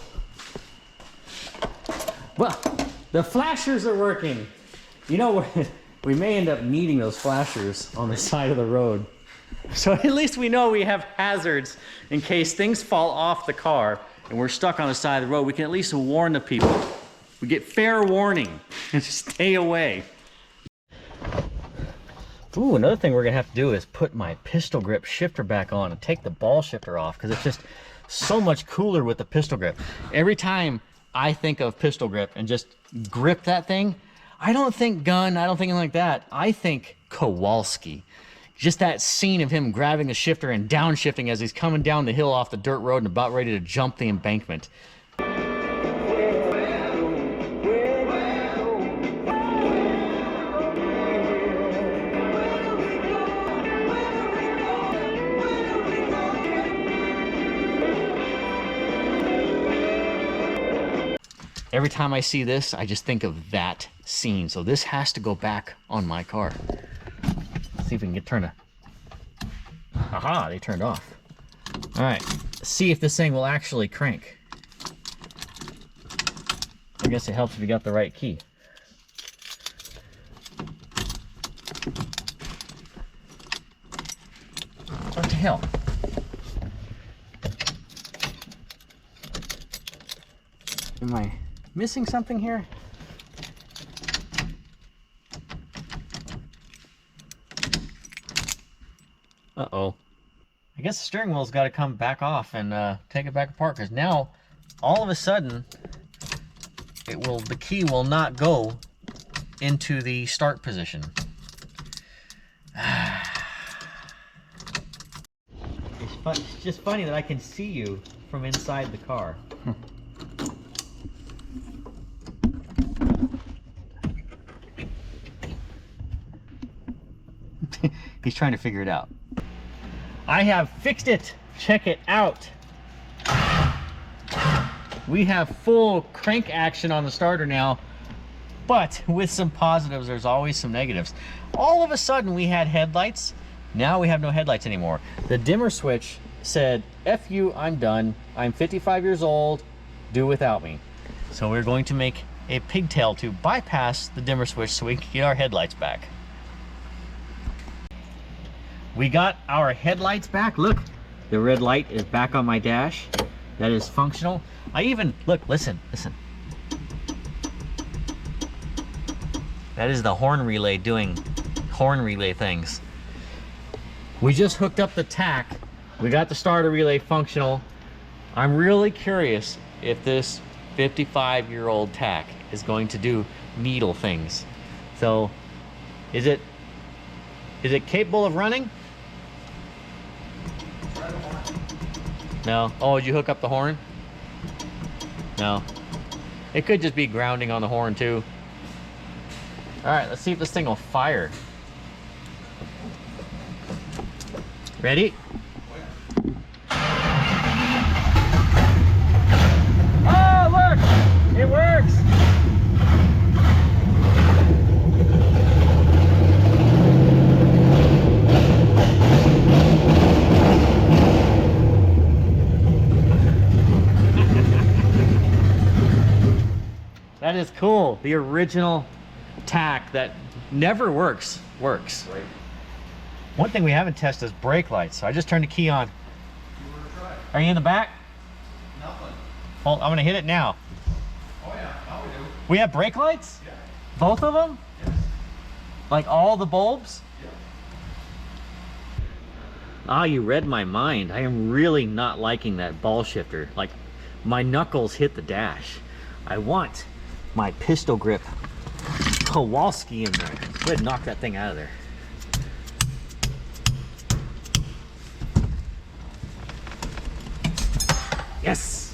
well, the flashers are working. You know, we may end up needing those flashers on the side of the road. So at least we know we have hazards in case things fall off the car and we're stuck on the side of the road. We can at least warn the people. We get fair warning and stay away. Ooh, another thing we're gonna have to do is put my pistol grip shifter back on and take the ball shifter off, because it's just so much cooler with the pistol grip. Every time I think of pistol grip and just grip that thing, I don't think gun, I don't think anything like that. I think Kowalski. Just that scene of him grabbing the shifter and downshifting as he's coming down the hill off the dirt road and about ready to jump the embankment. Every time I see this, I just think of that scene. So this has to go back on my car. Let's see if we can get turned to... Aha, they turned off. All right, let's see if this thing will actually crank. I guess it helps if you got the right key. What the hell? Am I missing something here? Uh-oh. I guess the steering wheel's got to come back off and take it back apart, because now all of a sudden the key will not go into the start position. It's just funny that I can see you from inside the car. He's trying to figure it out. I have fixed it. Check it out. We have full crank action on the starter now, but with some positives, there's always some negatives. All of a sudden we had headlights. Now we have no headlights anymore. The dimmer switch said, F you, I'm done. I'm 55 years old, do without me. So we're going to make a pigtail to bypass the dimmer switch so we can get our headlights back. We got our headlights back. Look, the red light is back on my dash. That is functional. I even, look, listen. That is the horn relay doing horn relay things. We just hooked up the tach. We got the starter relay functional. I'm really curious if this 55-year-old tach is going to do needle things. So, is it capable of running? No. Oh, did you hook up the horn? No. It could just be grounding on the horn too. All right, let's see if this thing will fire. Ready? Oh, look! It works! That is cool. The original tach that never works. Right. One thing we haven't tested is brake lights. So I just turned the key on. Are you in the back? Nothing. Hold, I'm gonna hit it now. Oh yeah, now we do. We have brake lights? Yeah. Both of them? Yes. Like all the bulbs? Yeah. Ah, you read my mind. I am really not liking that ball shifter. Like, my knuckles hit the dash. I want my pistol grip Kowalski in there. Go ahead and knock that thing out of there. Yes!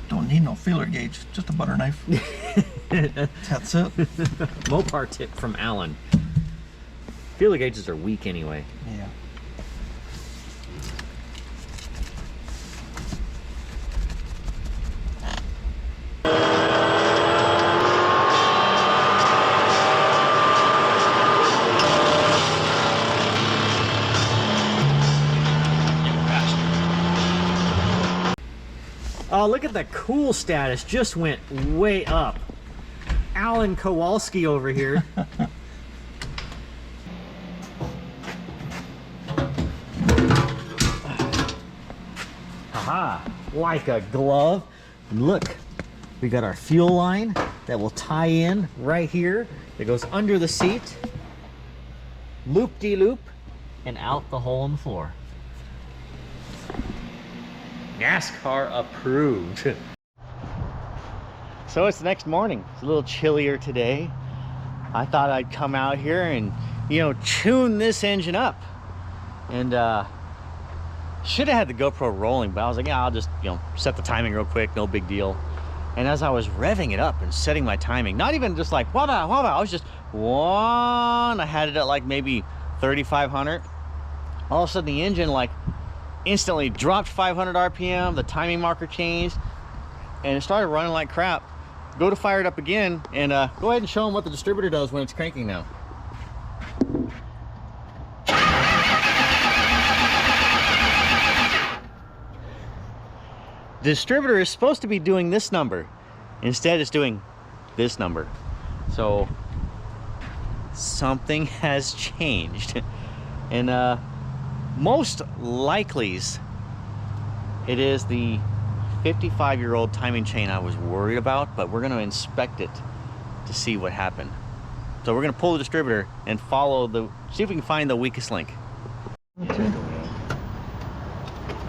Don't need no feeler gauge, just a butter knife. That's it. Mopar tip from Alan. Feeler gauges are weak anyway. Yeah. Oh, look at the cool status. Just went way up. Alan Kowalski over here. Aha, like a glove. And look, we got our fuel line that will tie in right here. It goes under the seat, loop-de-loop, and out the hole in the floor. NASCAR approved. So it's the next morning. It's a little chillier today. I thought I'd come out here and, you know, tune this engine up. And should have had the GoPro rolling, but I was like, yeah, I'll just, you know, set the timing real quick, no big deal. And as I was revving it up and setting my timing, not even just like wah-bah, wah-bah, I was just one, I had it at like maybe 3,500. All of a sudden the engine like instantly dropped 500 RPM, the timing marker changed, and it started running like crap. Go to fire it up again, and go ahead and show them what the distributor does when it's cranking now. The distributor is supposed to be doing this number. Instead, it's doing this number. So something has changed. And most likely's it is the 55-year-old timing chain I was worried about, but we're going to inspect it to see what happened. So we're going to pull the distributor and follow see if we can find the weakest link. Okay.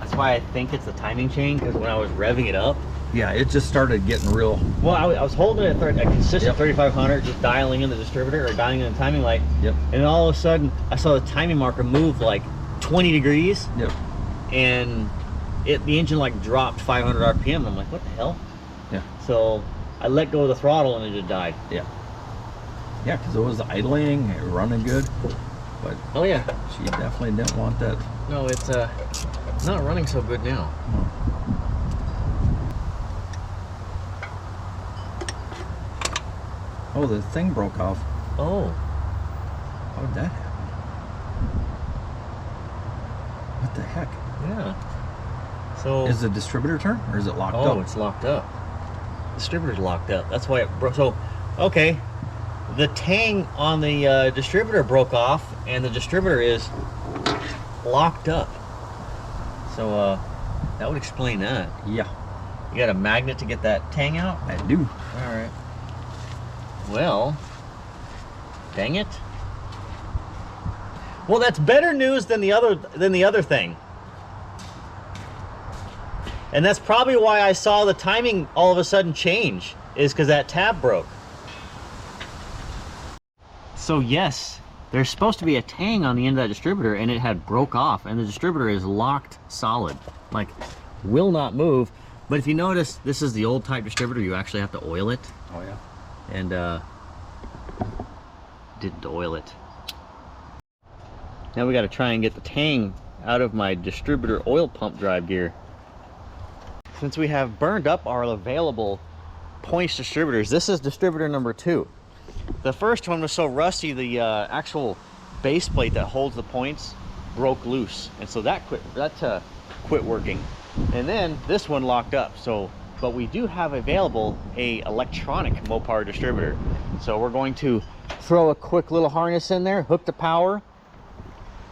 That's why I think it's the timing chain, because when I was revving it up, Yeah, it just started getting real. well, I was holding it at a consistent Yep. 3,500, just dialing in the distributor or dialing in the timing light. Yep. And then all of a sudden, I saw the timing marker move like 20 degrees, Yep. and the engine like dropped 500 RPM. I'm like, what the hell? Yeah. So I let go of the throttle and it just died. Yeah. Yeah, because it was idling, it was running good, but Oh yeah. she definitely didn't want that. No, it's not running so good now. Oh, the thing broke off. Oh. How did that happen? What the heck? Yeah. So Is the distributor turn or is it locked oh, up? it's locked up. Distributor's locked up. That's why it broke. So, okay, the tang on the distributor broke off, and the distributor is locked up. So that would explain that. Yeah, You got a magnet to get that tang out? I do. All right. Well, dang it. Well, that's better news than the other thing. And that's probably why I saw the timing all of a sudden change, is because that tab broke. So yes, there's supposed to be a tang on the end of that distributor, and it had broke off, and the distributor is locked solid, like will not move. But if you notice, this is the old type distributor. You actually have to oil it, Oh yeah. and didn't oil it. Now we got to try and get the tang out of my distributor oil pump drive gear. Since we have burned up our available points distributors, this is distributor number 2. The first one was so rusty, the actual base plate that holds the points broke loose, and so that quit working. And then this one locked up. So, but we do have available a electronic Mopar distributor. So we're going to throw a quick little harness in there, hook the power,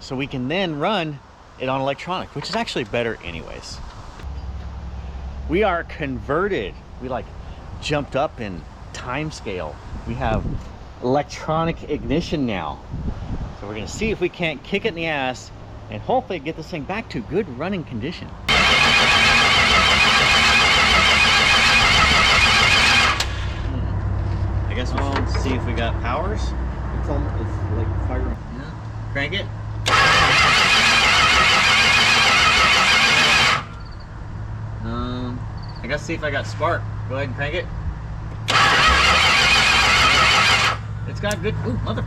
so we can then run it on electronic, which is actually better anyways. We are converted. We like jumped up in time scale. We have electronic ignition now. So we're gonna see if we can't kick it in the ass and hopefully get this thing back to good running condition. I guess we should see if we got powers. It's like fire. Yeah. Crank it. I gotta see if I got spark. Go ahead and crank it. It's got good, ooh, mother.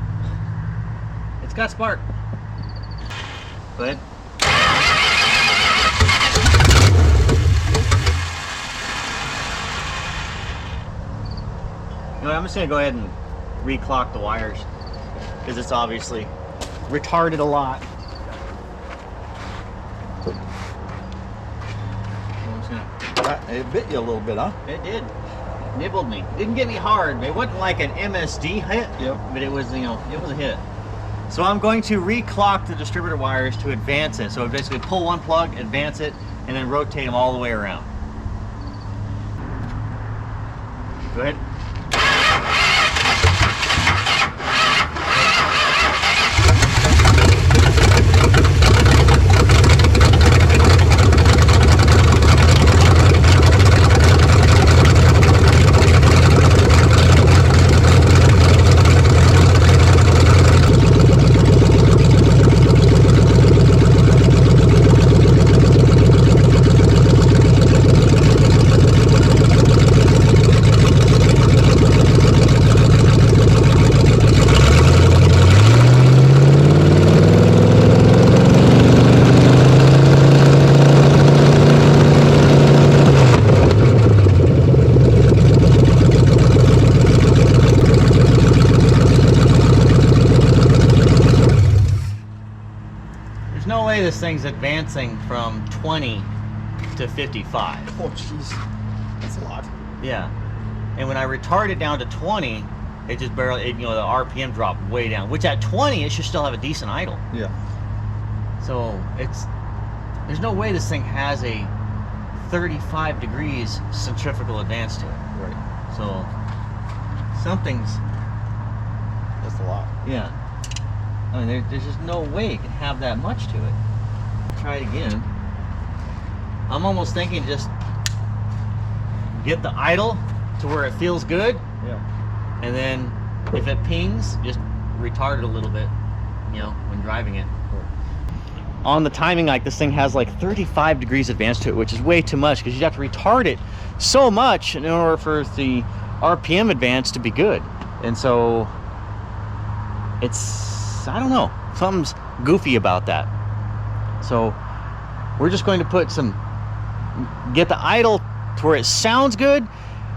It's got spark. Go ahead. You know, I'm just gonna go ahead and reclock the wires because it's obviously retarded a lot. It bit you a little bit, huh? It did. It nibbled me. Didn't get me hard. It wasn't like an MSD hit. Yep. But it was, you know, it was a hit. So I'm going to reclock the distributor wires to advance it. So basically pull one plug, advance it, and then rotate them all the way around. Go ahead. No way this thing's advancing from 20 to 55. Oh, jeez. That's a lot. Yeah. And when I retard it down to 20, it just barely, you know, the RPM dropped way down, which at 20, it should still have a decent idle. Yeah. So there's no way this thing has a 35 degrees centrifugal advance to it. Right. So something's, That's a lot. yeah. I mean, there's just no way it can have that much to it. Try it again. I'm almost thinking just get the idle to where it feels good. Yeah. And then if it pings, just retard it a little bit, you know, when driving it. On the timing, like this thing has like 35 degrees advance to it, which is way too much because you'd have to retard it so much in order for the RPM advance to be good. And so it's, I don't know, something's goofy about that. So we're just going to put some, get the idle to where it sounds good,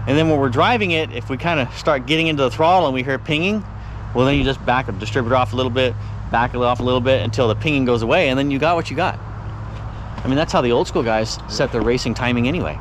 and then when we're driving it, if we kind of start getting into the throttle and we hear pinging, well then you just back the distributor off a little bit, back it off a little bit until the pinging goes away, and then you got what you got. I mean, that's how the old school guys set their racing timing anyway.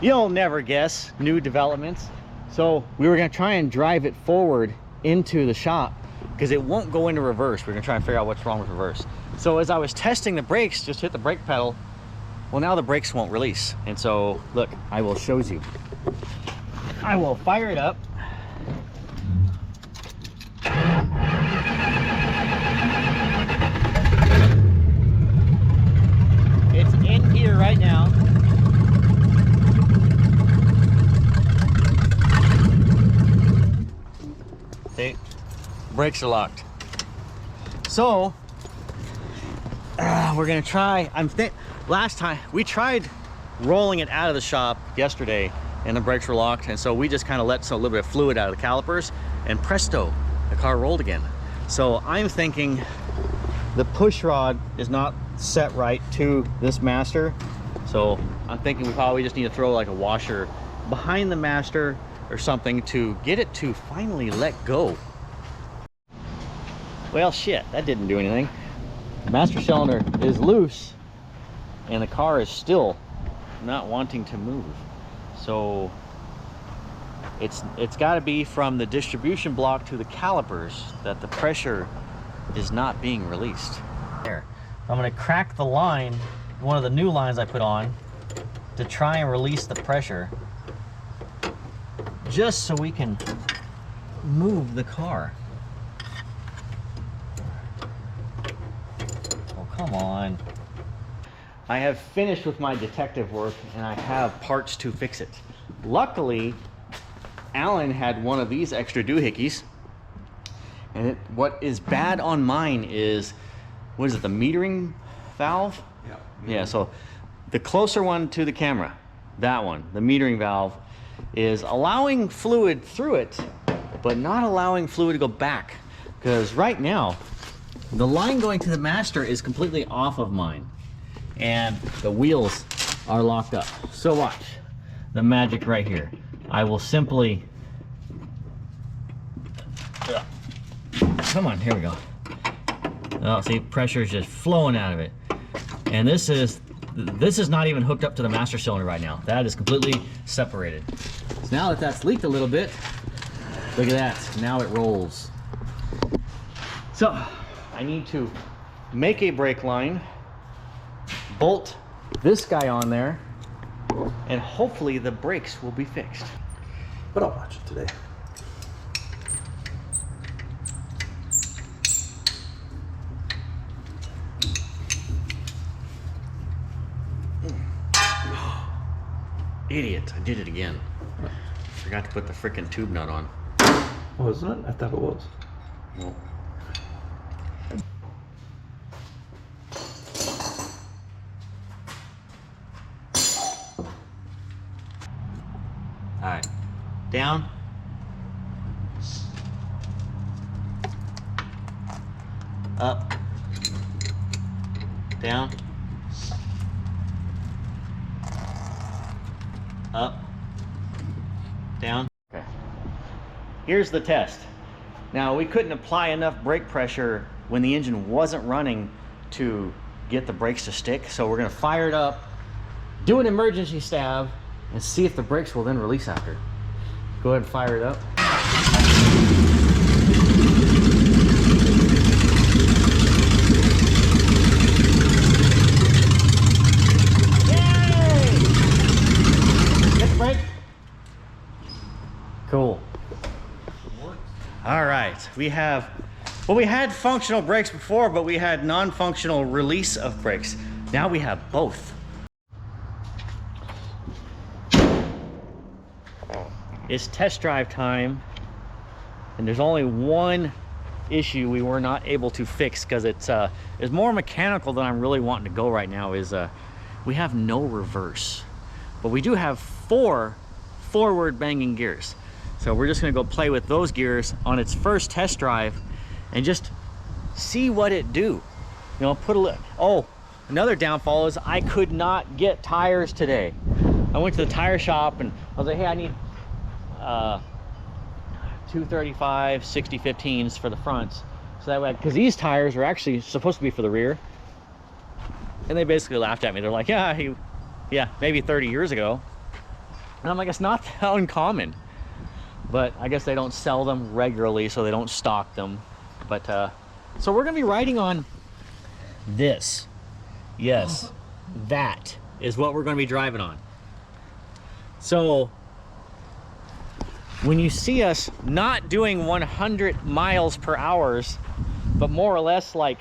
You'll never guess new developments. So we were gonna try and drive it forward into the shop because it won't go into reverse. We're gonna try and figure out what's wrong with reverse. So as I was testing the brakes, just hit the brake pedal. Well, now the brakes won't release. And so look, I will show you. I will fire it up. It's in here right now. Okay, brakes are locked. So we're gonna try. Last time we tried rolling it out of the shop yesterday, and the brakes were locked, and so we just kind of let a little bit of fluid out of the calipers, and presto, the car rolled again. So I'm thinking the push rod is not set right to this master. So I'm thinking we probably just need to throw like a washer behind the master or something to get it to finally let go. Well, shit, that didn't do anything. The master cylinder is loose and the car is still not wanting to move. So it's got to be from the distribution block to the calipers that the pressure is not being released. There. I'm gonna crack the line, one of the new lines I put on, to try and release the pressure, just so we can move the car. Oh, come on. I have finished with my detective work and I have parts to fix it. Luckily, Alan had one of these extra doohickeys. And what is bad on mine is, what is it, the metering valve? Yeah. Yeah, so the closer one to the camera, that one, the metering valve, is allowing fluid through it, but not allowing fluid to go back. Because right now, the line going to the master is completely off of mine. And the wheels are locked up. So watch the magic right here. I will simply, come on, here we go. Oh, see, pressure is just flowing out of it. And this is not even hooked up to the master cylinder right now. That is completely separated. So now that that's leaked a little bit, look at that, now it rolls. So I need to make a brake line, bolt this guy on there, and hopefully the brakes will be fixed. But I'll watch it today. Idiot, I did it again. Forgot to put the frickin' tube nut on. Wasn't it? I thought it was. Well. All right, down. Up. Down. Up. Down. Okay. Here's the test. Now, we couldn't apply enough brake pressure when the engine wasn't running to get the brakes to stick, so we're gonna fire it up, do an emergency stab, and see if the brakes will then release after. Go ahead and fire it up. Yay! Get the brake. Cool. All right, we have, well, we had functional brakes before, but we had non-functional release of brakes. Now we have both. It's test drive time, and there's only one issue we were not able to fix because it's more mechanical than I'm really wanting to go right now. Is we have no reverse, but we do have 4 forward banging gears. So we're just gonna go play with those gears on its first test drive and just see what it do. You know, put a little. Oh, another downfall is I could not get tires today. I went to the tire shop and I was like, hey, I need 235 60-15s for the fronts, so that way, because these tires are actually supposed to be for the rear, and they basically laughed at me. They're like, yeah, maybe 30 years ago. And I'm like, it's not that uncommon, but I guess they don't sell them regularly, so they don't stock them. But so we're gonna be riding on this. Yes, that is what we're gonna be driving on. So when you see us not doing 100 miles per hour, but more or less like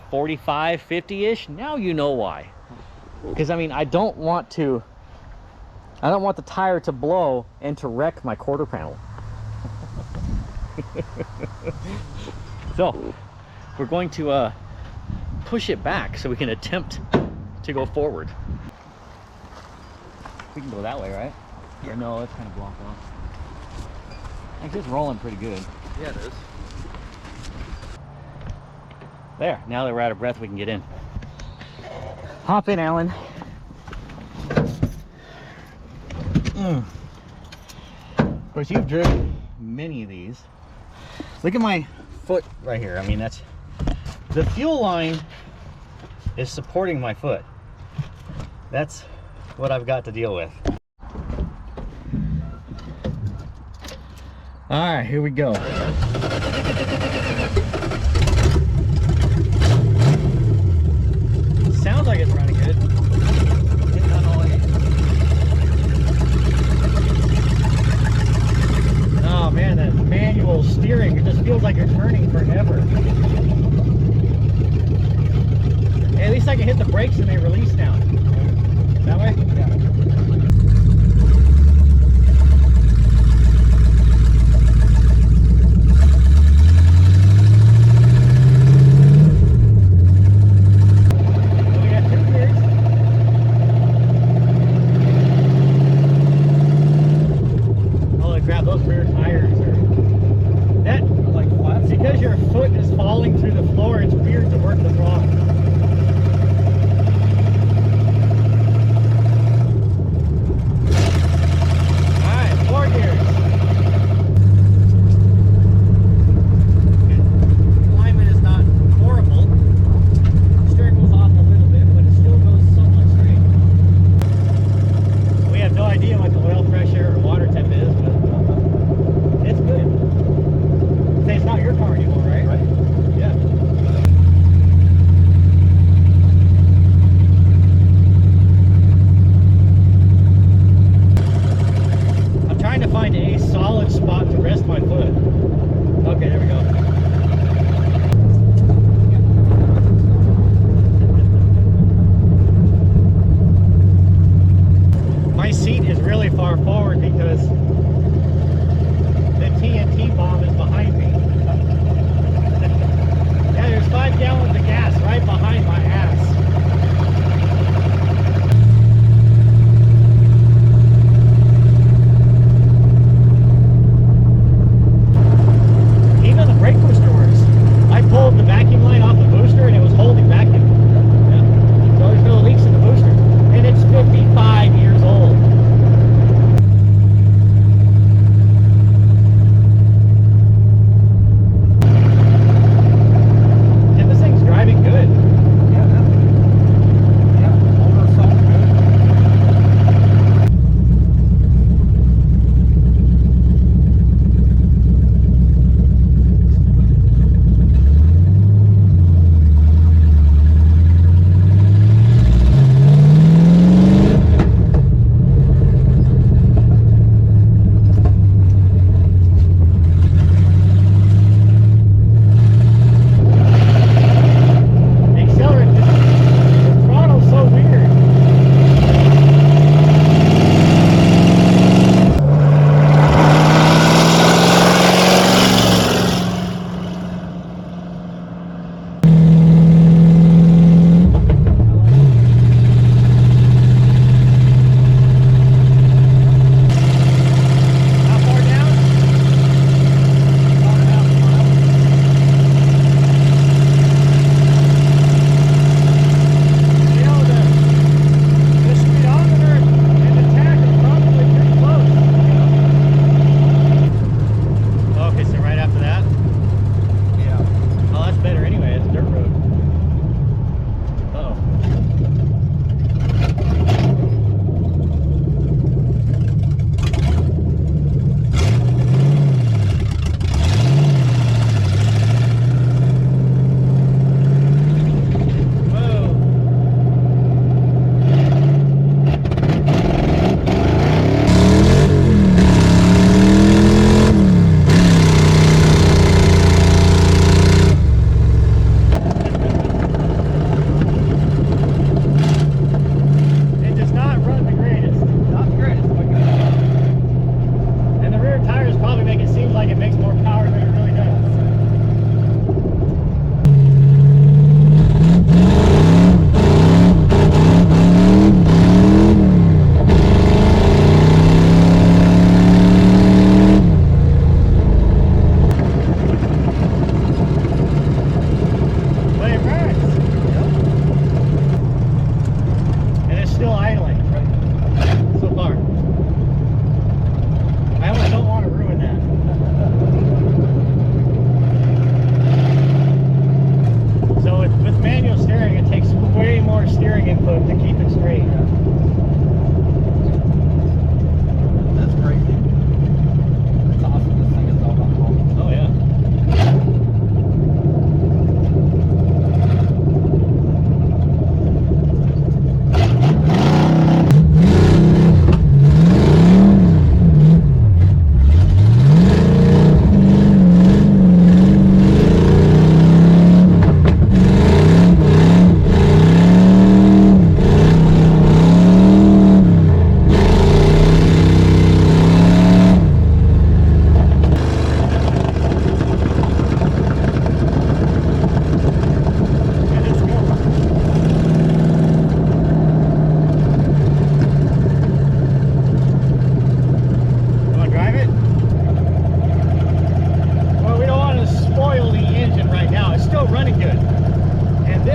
45, 50-ish, now you know why. Because I mean, I don't want the tire to blow and to wreck my quarter panel. So we're going to push it back so we can attempt to go forward. We can go that way, right? Yeah. Or no, it's kind of blocked off. Actually, it's rolling pretty good. Yeah, it is. There, now that we're out of breath, we can get in. Hop in, Alan. Of course, you've driven many of these. Look at my foot right here. I mean, that's the fuel line is supporting my foot. That's what I've got to deal with. All right, here we go. like it hit the brakes and they release down. That way? Yeah. Because your foot is falling through the floor, it's weird to work the throttle. Alright, 4 gears. Alignment is not horrible. Steering wheel's off a little bit, but it still goes somewhat straight. We have no idea what the oil pressure or water temp is, but it's good. Say it's not your car anymore, right? Right. Yeah. I'm trying to find a solid spot to rest my foot. Okay, there we go. My seat is really far forward because the TNT bomb is behind me. Yeah, there's 5 gallons of gas right behind my ass. Even the brake booster works. I pulled the vacuum line off the booster and it was holding vacuum. Yeah. So there's no leaks in the booster. And it's 55 years old.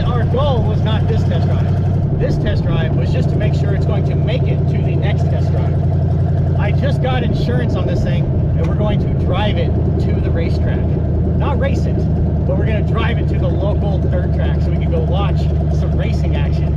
our goal was not this test drive. This test drive was just to make sure it's going to make it to the next test drive. I just got insurance on this thing, and we're going to drive it to the racetrack. Not race it, but we're going to drive it to the local dirt track so we can go watch some racing action.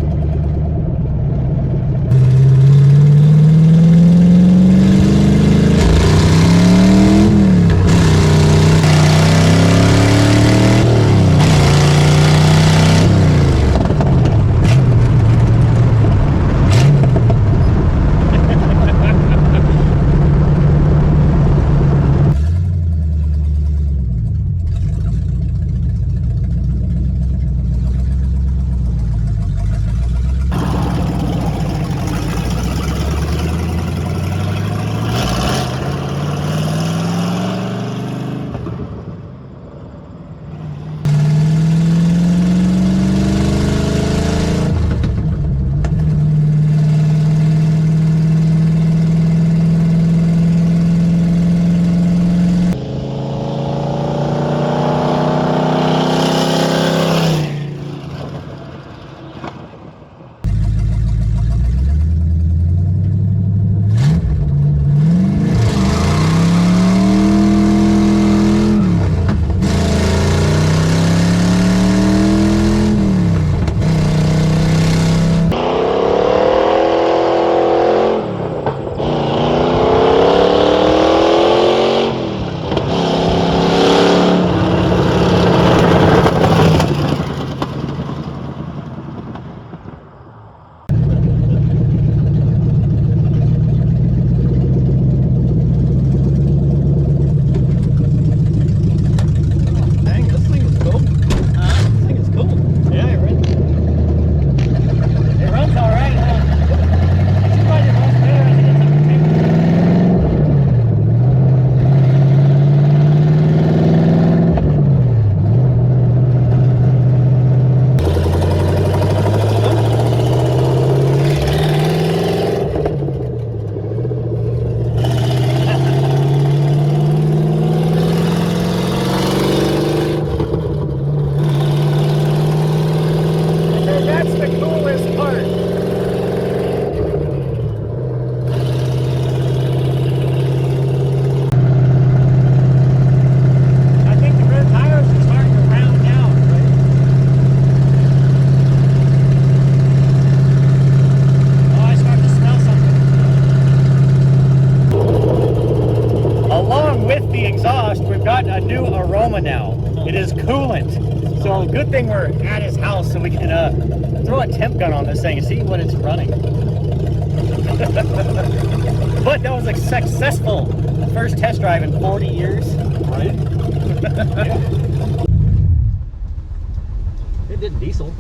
Now. It is coolant. So good thing we're at his house so we can throw a temp gun on this thing and see what it's running. But that was a successful first test drive in 40 years. Right? It did diesel.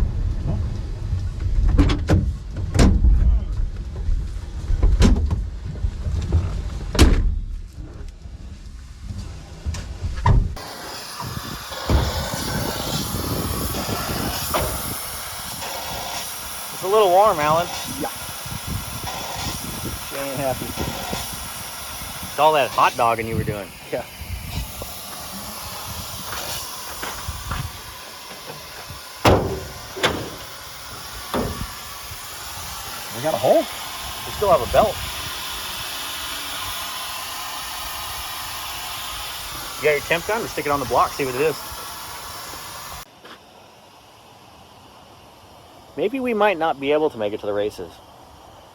It's a little warm, Alan. Yeah. She ain't happy. It's all that hot dogging you were doing. Yeah. We got a hole? We still have a belt. You got your temp gun? Or stick it on the block, see what it is. Maybe we might not be able to make it to the races.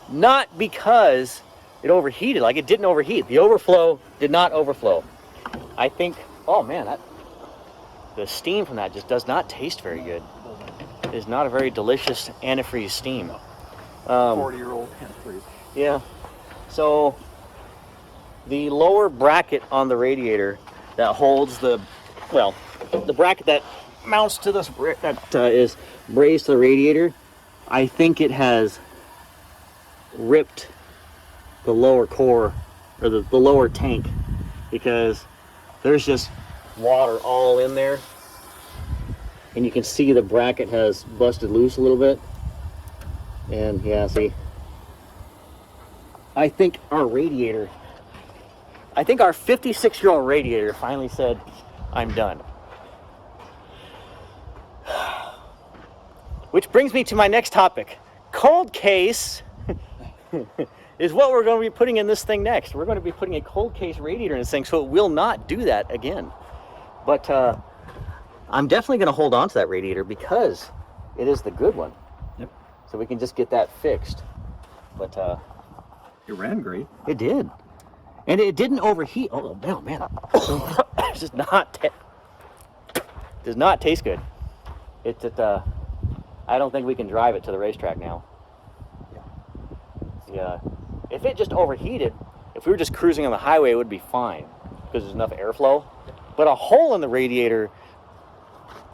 Not because it overheated, like it didn't overheat. The overflow did not overflow. I think, oh man, the steam from that just does not taste very good. It is not a very delicious antifreeze steam. 40-year-old antifreeze. Yeah. So the lower bracket on the radiator that holds the bracket that mounts to this, that is raised to the radiator, I think it has ripped the lower core, or the lower tank, because there's just water all in there, and you can see the bracket has busted loose a little bit. And yeah, see, I think our 56-year-old radiator finally said, I'm done. Which brings me to my next topic. Cold case is what we're going to be putting in this thing next. We're going to be putting a cold case radiator in this thing, so it will not do that again. But I'm definitely going to hold on to that radiator because it is the good one. Yep. So we can just get that fixed. But It ran great. it did. And it didn't overheat. Oh, man. It does not taste good. It's at, I don't think we can drive it to the racetrack now. Yeah. If it just overheated, if we were just cruising on the highway, it would be fine because there's enough airflow. But a hole in the radiator,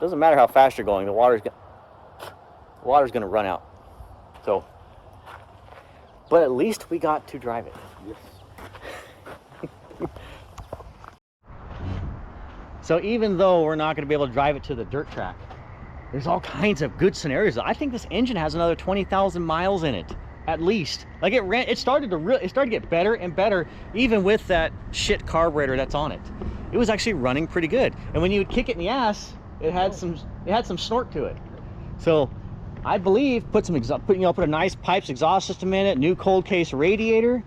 doesn't matter how fast you're going, the water's going to run out. So, but at least we got to drive it. Yes. So even though we're not going to be able to drive it to the dirt track, there's all kinds of good scenarios. I think this engine has another 20,000 miles in it, at least. Like it started to get better and better, even with that shit carburetor that's on it. It was actually running pretty good. And when you would kick it in the ass, it had some snort to it. So I believe put a nice pipes exhaust system in it, new cold case radiator.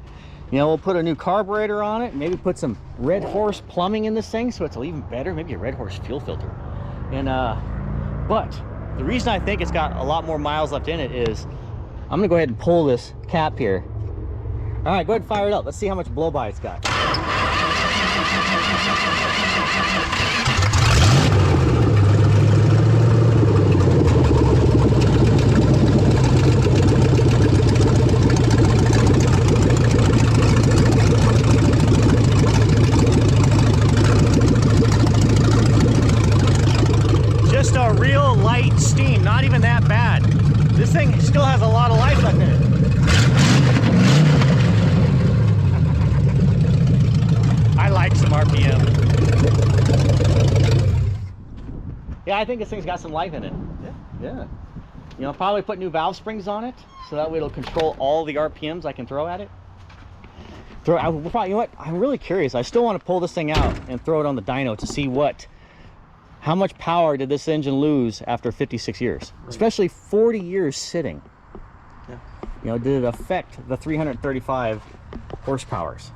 You know, we'll put a new carburetor on it, maybe put some Red Horse plumbing in this thing so it's even better, maybe a Red Horse fuel filter. And but the reason I think it's got a lot more miles left in it is I'm gonna go ahead and pull this cap here. All right, go ahead and fire it up. Let's see how much blow by it's got. Just a real light steam, not even that bad. This thing still has a lot of life left in it. I like some RPM. Yeah, I think this thing's got some life in it. Yeah. You know, probably put new valve springs on it, so that way it'll control all the RPMs I can throw at it. You know what? I'm really curious. I still want to pull this thing out and throw it on the dyno to see how much power did this engine lose after 56 years, especially 40 years sitting. Yeah. You know, did it affect the 335 horsepowers?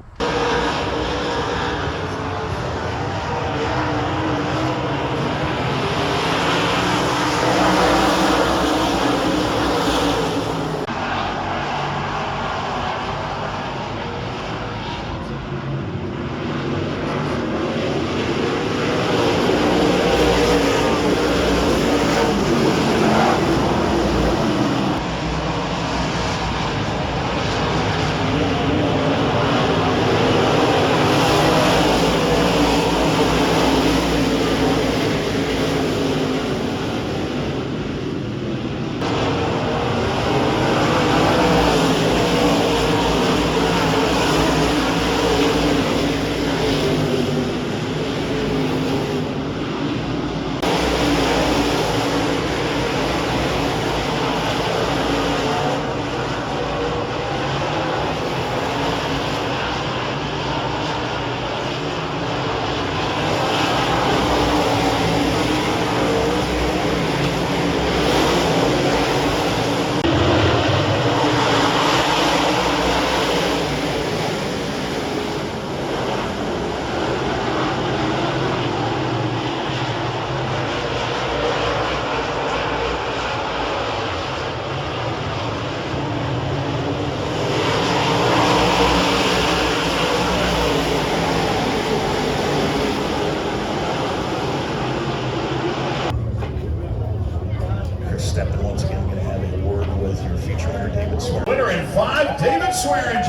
Stepping once again, going to have a word with your feature winner, David Swearingen. Winner in 5, David Swearingen.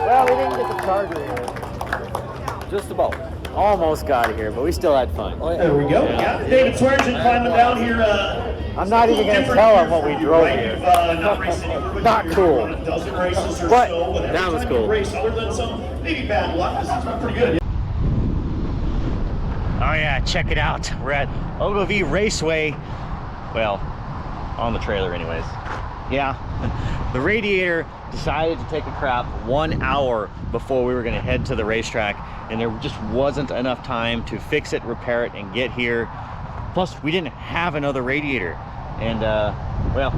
Well, we didn't get the charger here. Just about. Almost got it here, but we still had fun. There we go. Yeah, David Swearingen climbing down here. I'm not even going to tell him what we drove here. Not cool. But that was cool. Other than some maybe bad luck, this has been pretty good. Oh yeah, check it out. We're at Ogilvie Raceway. Well, on the trailer anyways. Yeah, the radiator decided to take a crap 1 hour before we were gonna head to the racetrack, and there just wasn't enough time to fix it, repair it, and get here. Plus, we didn't have another radiator. And well,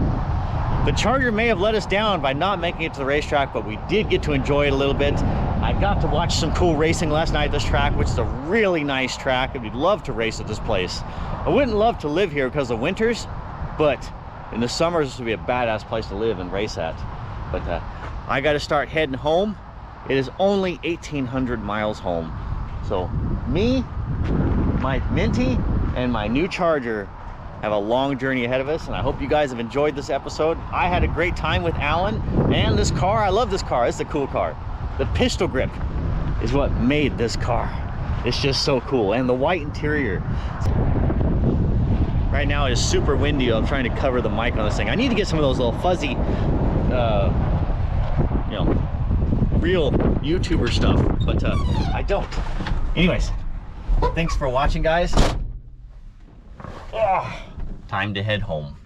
the Charger may have let us down by not making it to the racetrack, but we did get to enjoy it a little bit. I got to watch some cool racing last night at this track, which is a really nice track. I'd love to race at this place. I wouldn't love to live here because of winters, but in the summers this would be a badass place to live and race at. But I got to start heading home. It is only 1,800 miles home. So me, my Minty, and my new Charger have a long journey ahead of us, and I hope you guys have enjoyed this episode. I had a great time with Alan and this car. I love this car. It's a cool car. The pistol grip is what made this car. It's just so cool. And the white interior. Right now it is super windy. I'm trying to cover the mic on this thing. I need to get some of those little fuzzy, you know, real YouTuber stuff, but I don't. Anyways, thanks for watching, guys. Oh, time to head home.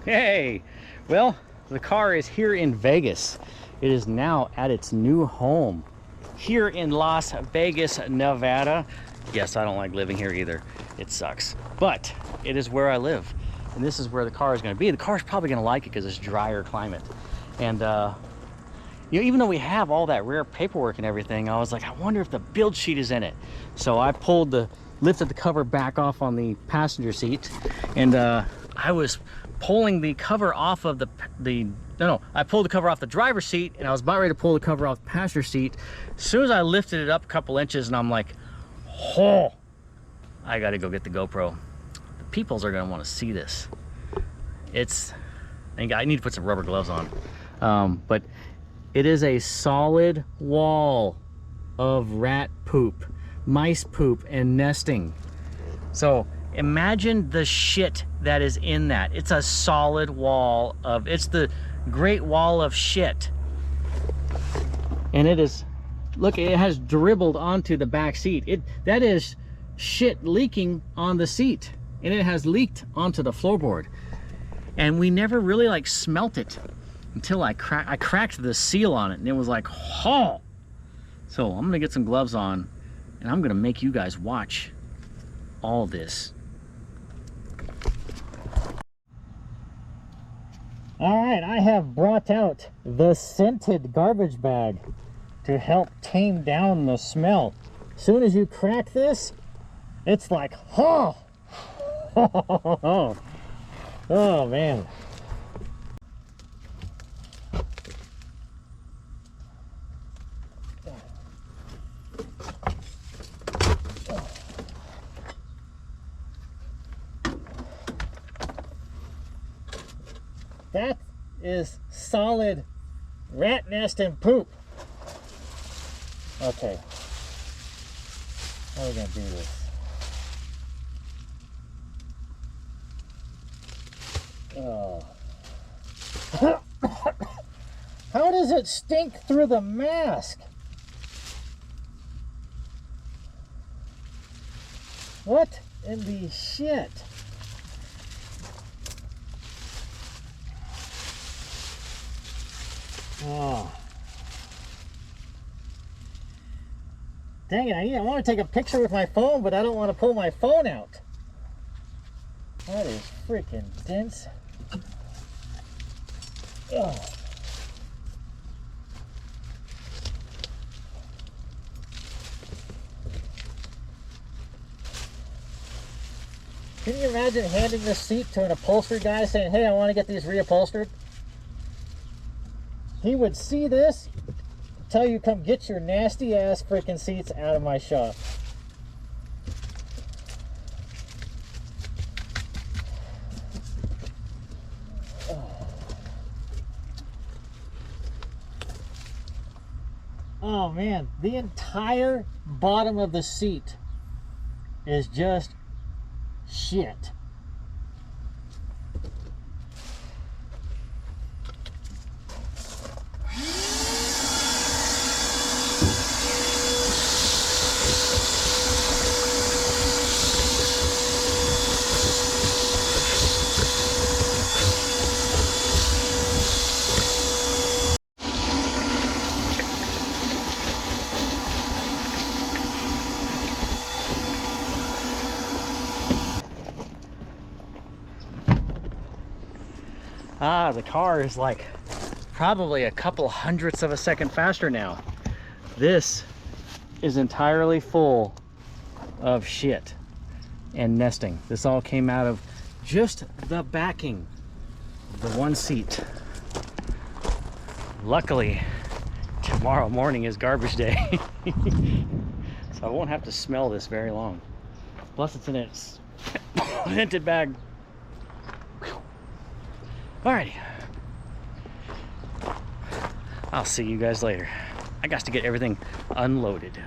Hey, well, the car is here in Vegas. It is now at its new home here in Las Vegas, Nevada. Yes, I don't like living here either. It sucks, but it is where I live, and this is where the car is going to be. The car is probably going to like it because it's drier climate. And you know, even though we have all that rare paperwork and everything, I was like, I wonder if the build sheet is in it. So I lifted the cover back off on the passenger seat, and I was pulling the cover off of I pulled the cover off the driver's seat, and I was about ready to pull the cover off the passenger seat. As soon as I lifted it up a couple inches, and I'm like, oh, I gotta go get the GoPro. The peoples are gonna want to see this. I need to put some rubber gloves on. But it is a solid wall of rat poop, mice poop, and nesting. So imagine the shit that is in that. It's a solid wall of, it's the Great Wall of shit. And it is, look, it has dribbled onto the back seat. That is shit leaking on the seat, and it has leaked onto the floorboard. And we never really like smelt it until I cracked the seal on it, and it was like, oh. So I'm gonna get some gloves on, and I'm gonna make you guys watch all this. All right, I have brought out the scented garbage bag to help tame down the smell. As soon as you crack this, it's like, oh, oh man. That is solid rat nest and poop. Okay. How are we gonna do this? Oh. How does it stink through the mask? What in the shit? Oh. Dang it, I want to take a picture with my phone, but I don't want to pull my phone out. That is freaking dense. Oh. Can you imagine handing this seat to an upholstery guy saying, hey, I want to get these reupholstered? He would see this, tell you, come get your nasty ass freaking seats out of my shop. Oh man, the entire bottom of the seat is just shit. The car is like probably a couple hundredths of a second faster now. This is entirely full of shit and nesting. This all came out of just the backing of the one seat. Luckily, tomorrow morning is garbage day. So I won't have to smell this very long. Plus it's in its vented bag. Alrighty. I'll see you guys later. I got to get everything unloaded.